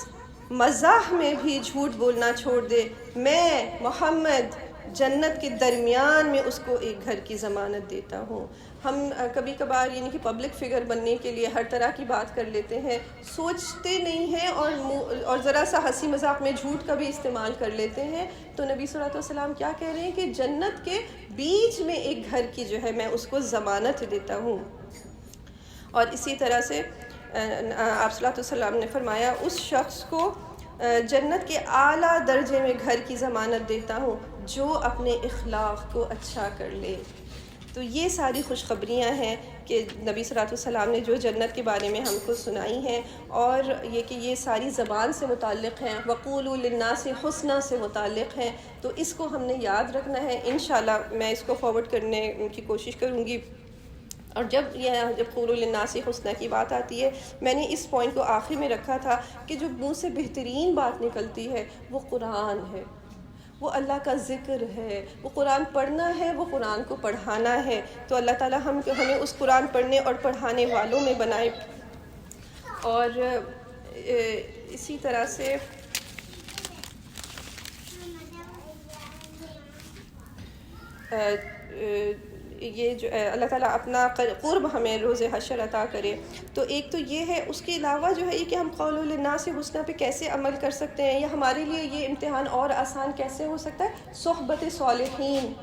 مزاح میں بھی جھوٹ بولنا چھوڑ دے، میں محمد جنت کے درمیان میں اس کو ایک گھر کی ضمانت دیتا ہوں۔ ہم کبھی کبھار یعنی کہ پبلک فگر بننے کے لیے ہر طرح کی بات کر لیتے ہیں، سوچتے نہیں ہیں، اور ذرا سا ہنسی مذاق میں جھوٹ کا بھی استعمال کر لیتے ہیں۔ تو نبی صلی اللہ علیہ وسلم کیا کہہ رہے ہیں کہ جنت کے بیچ میں ایک گھر کی جو ہے میں اس کو ضمانت دیتا ہوں۔ اور اسی طرح سے آپ صلی اللہ علیہ وسلم نے فرمایا، اس شخص کو جنت کے اعلیٰ درجے میں گھر کی ضمانت دیتا ہوں جو اپنے اخلاق کو اچھا کر لے۔ تو یہ ساری خوشخبریاں ہیں کہ نبی صلی اللہ علیہ وسلم نے جو جنت کے بارے میں ہم کو سنائی ہیں، اور یہ کہ یہ ساری زبان سے متعلق ہیں، وقولوا للناس حسنا سے متعلق ہیں، تو اس کو ہم نے یاد رکھنا ہے۔ انشاءاللہ میں اس کو فارورڈ کرنے کی کوشش کروں گی۔ اور جب قولوا للناس حسنا کی بات آتی ہے، میں نے اس پوائنٹ کو آخر میں رکھا تھا کہ جو منہ سے بہترین بات نکلتی ہے وہ قرآن ہے، وہ اللہ کا ذکر ہے، وہ قرآن پڑھنا ہے، وہ قرآن کو پڑھانا ہے۔ تو اللہ تعالی ہمیں اس قرآن پڑھنے اور پڑھانے والوں میں بنائے۔ اور اسی طرح سے یہ جو اللہ تعالیٰ اپنا قرب ہمیں روز حشر عطا کرے۔ تو ایک تو یہ ہے، اس کے علاوہ جو ہے یہ کہ ہم قول للناس حسنا پہ کیسے عمل کر سکتے ہیں، یا ہمارے لیے یہ امتحان اور آسان کیسے ہو سکتا ہے؟ صحبت صالحین،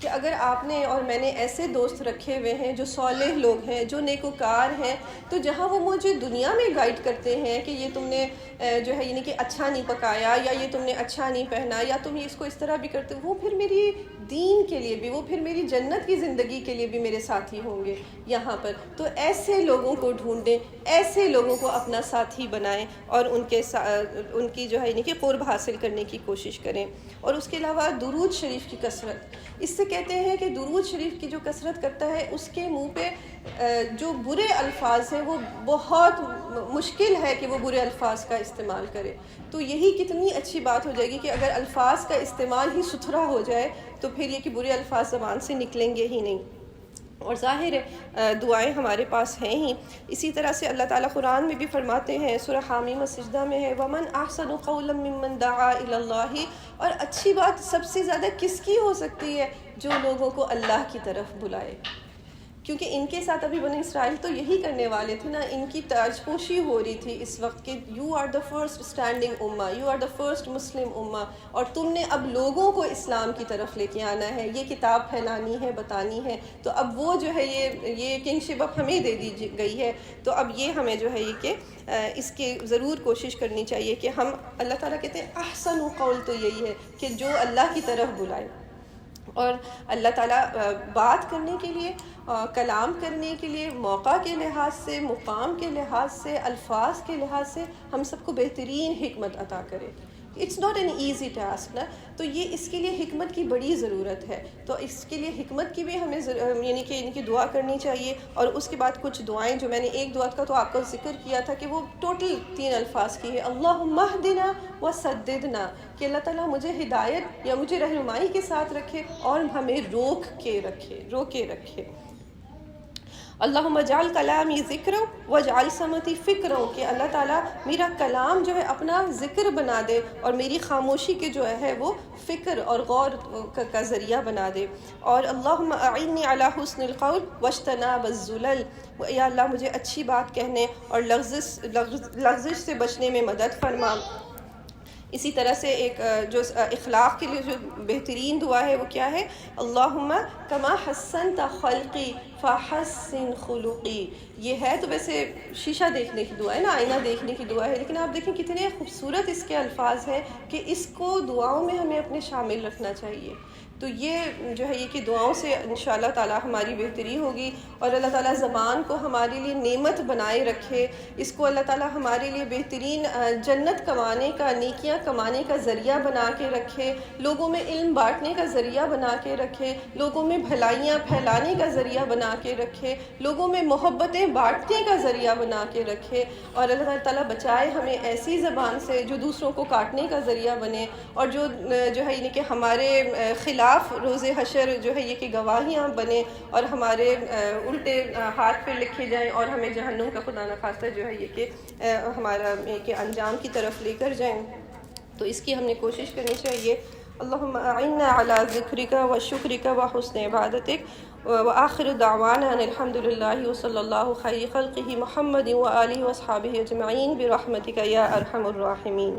کہ اگر آپ نے اور میں نے ایسے دوست رکھے ہوئے ہیں جو صالح لوگ ہیں، جو نیکوکار ہیں، تو جہاں وہ مجھے دنیا میں گائیڈ کرتے ہیں کہ یہ تم نے جو ہے یعنی کہ اچھا نہیں پکایا، یا یہ تم نے اچھا نہیں پہنا، یا تم اس کو اس طرح بھی کرتے، وہ پھر میری دین کے لیے بھی، وہ پھر میری جنت کی زندگی کے لیے بھی میرے ساتھی ہوں گے یہاں پر۔ تو ایسے لوگوں کو ڈھونڈیں، ایسے لوگوں کو اپنا ساتھی بنائیں، اور ان کی جو ہے یعنی کہ قرب حاصل کرنے کی کوشش کریں۔ اور اس کے علاوہ درود شریف کی کثرت، اس سے کہتے ہیں کہ درود شریف کی جو کثرت کرتا ہے اس کے منہ پہ جو برے الفاظ ہیں وہ بہت مشکل ہے کہ وہ برے الفاظ کا استعمال کرے۔ تو یہی کتنی اچھی بات ہو جائے گی کہ اگر الفاظ کا استعمال ہی ستھرا ہو جائے تو پھر یہ کہ برے الفاظ زبان سے نکلیں گے ہی نہیں۔ اور ظاہر ہے دعائیں ہمارے پاس ہیں ہی. اسی طرح سے اللہ تعالیٰ قرآن میں بھی فرماتے ہیں، سورہ حامیم السجدہ میں ہے، وَمَنْ أَحْسَنُ قَوْلًا مِّمَّنْ دَعَا إِلَى اللَّهِ. اور اچھی بات سب سے زیادہ کس کی ہو سکتی ہے؟ جو لوگوں کو اللہ کی طرف بلائے. کیونکہ ان کے ساتھ ابھی بنی اسرائیل تو یہی کرنے والے تھے نا، ان کی تاج پوشی ہو رہی تھی اس وقت کہ you are the first standing امہ، you are the first Muslim امہ، اور تم نے اب لوگوں کو اسلام کی طرف لے کے آنا ہے، یہ کتاب پھیلانی ہے، بتانی ہے. تو اب وہ جو ہے یہ کنگشپ اب ہمیں دے دی گئی ہے. تو اب یہ ہمیں جو ہے یہ کہ اس کے ضرور کوشش کرنی چاہیے کہ ہم، اللہ تعالیٰ کہتے ہیں احسن قول تو یہی ہے کہ جو اللہ کی طرف بلائے. اور اللہ تعالیٰ بات کرنے کے لیے، کلام کرنے کے لیے موقع کے لحاظ سے، مقام کے لحاظ سے، الفاظ کے لحاظ سے ہم سب کو بہترین حکمت عطا کرے. It's not an easy task نا، تو یہ اس کے لیے حکمت کی بڑی ضرورت ہے. تو اس کے لیے حکمت کی بھی ہمیں یعنی کہ ان کی دعا کرنی چاہیے. اور اس کے بعد کچھ دعائیں جو میں نے ایک دعا کا تو آپ کو ذکر کیا تھا کہ وہ ٹوٹل 3 الفاظ کی ہے، اللہم اہدنا وسددنا، کہ اللہ تعالیٰ مجھے ہدایت یا مجھے رہنمائی کے ساتھ رکھے اور ہمیں روکے رکھے. اللہم اجعل کلامی ذکرا واجعل سمعی فکرا، کہ اللہ تعالیٰ میرا کلام جو ہے اپنا ذکر بنا دے اور میری خاموشی کے جو ہے وہ فکر اور غور کا ذریعہ بنا دے. اور اللہم اعنی علی حسن القول واجتناب الزلل، یا اللہ مجھے اچھی بات کہنے اور لغزش سے بچنے میں مدد فرما. اسی طرح سے ایک جو اخلاق کے لیے جو بہترین دعا ہے وہ کیا ہے؟ اللہم کما حسنت خلقی فحسن خلقی. یہ ہے تو ویسے شیشہ دیکھنے کی دعا ہے نا، آئینہ دیکھنے کی دعا ہے، لیکن آپ دیکھیں کتنے خوبصورت اس کے الفاظ ہیں کہ اس کو دعاؤں میں ہمیں اپنے شامل رکھنا چاہیے. تو یہ جو ہے یہ کہ دعاؤں سے انشاءاللہ تعالی ہماری بہتری ہوگی، اور اللہ تعالیٰ زبان کو ہمارے لیے نعمت بنائے رکھے، اس کو اللہ تعالیٰ ہمارے لیے بہترین جنت کمانے کا، نیکیاں کمانے کا ذریعہ بنا کے رکھے، لوگوں میں علم بانٹنے کا ذریعہ بنا کے رکھے، لوگوں میں بھلائیاں پھیلانے کا ذریعہ بنا کے رکھے، لوگوں میں محبتیں بانٹنے کا ذریعہ بنا کے رکھے. اور اللہ تعالیٰ بچائے ہمیں ایسی زبان سے جو دوسروں کو کاٹنے کا ذریعہ بنے، اور جو ہے یعنی کہ ہمارے خلاف روز حشر جو ہے یہ کہ گواہیاں بنے اور ہمارے الٹے ہاتھ پہ لکھے جائیں اور ہمیں جہنم کا خدا نخواستہ جو ہے یہ کہ ہمارا یہ کہ انجام کی طرف لے کر جائیں. تو اس کی ہم نے کوشش کرنی چاہیے. اللہم اعنا علی ذکرک و شکرک و حسن عبادتک، وآخر دعوانا ان الحمد للہ وصلی اللہ خیر خلقہ محمد و آلہ و اصحابہ اجمعین برحمتک یا ارحم الراحمین.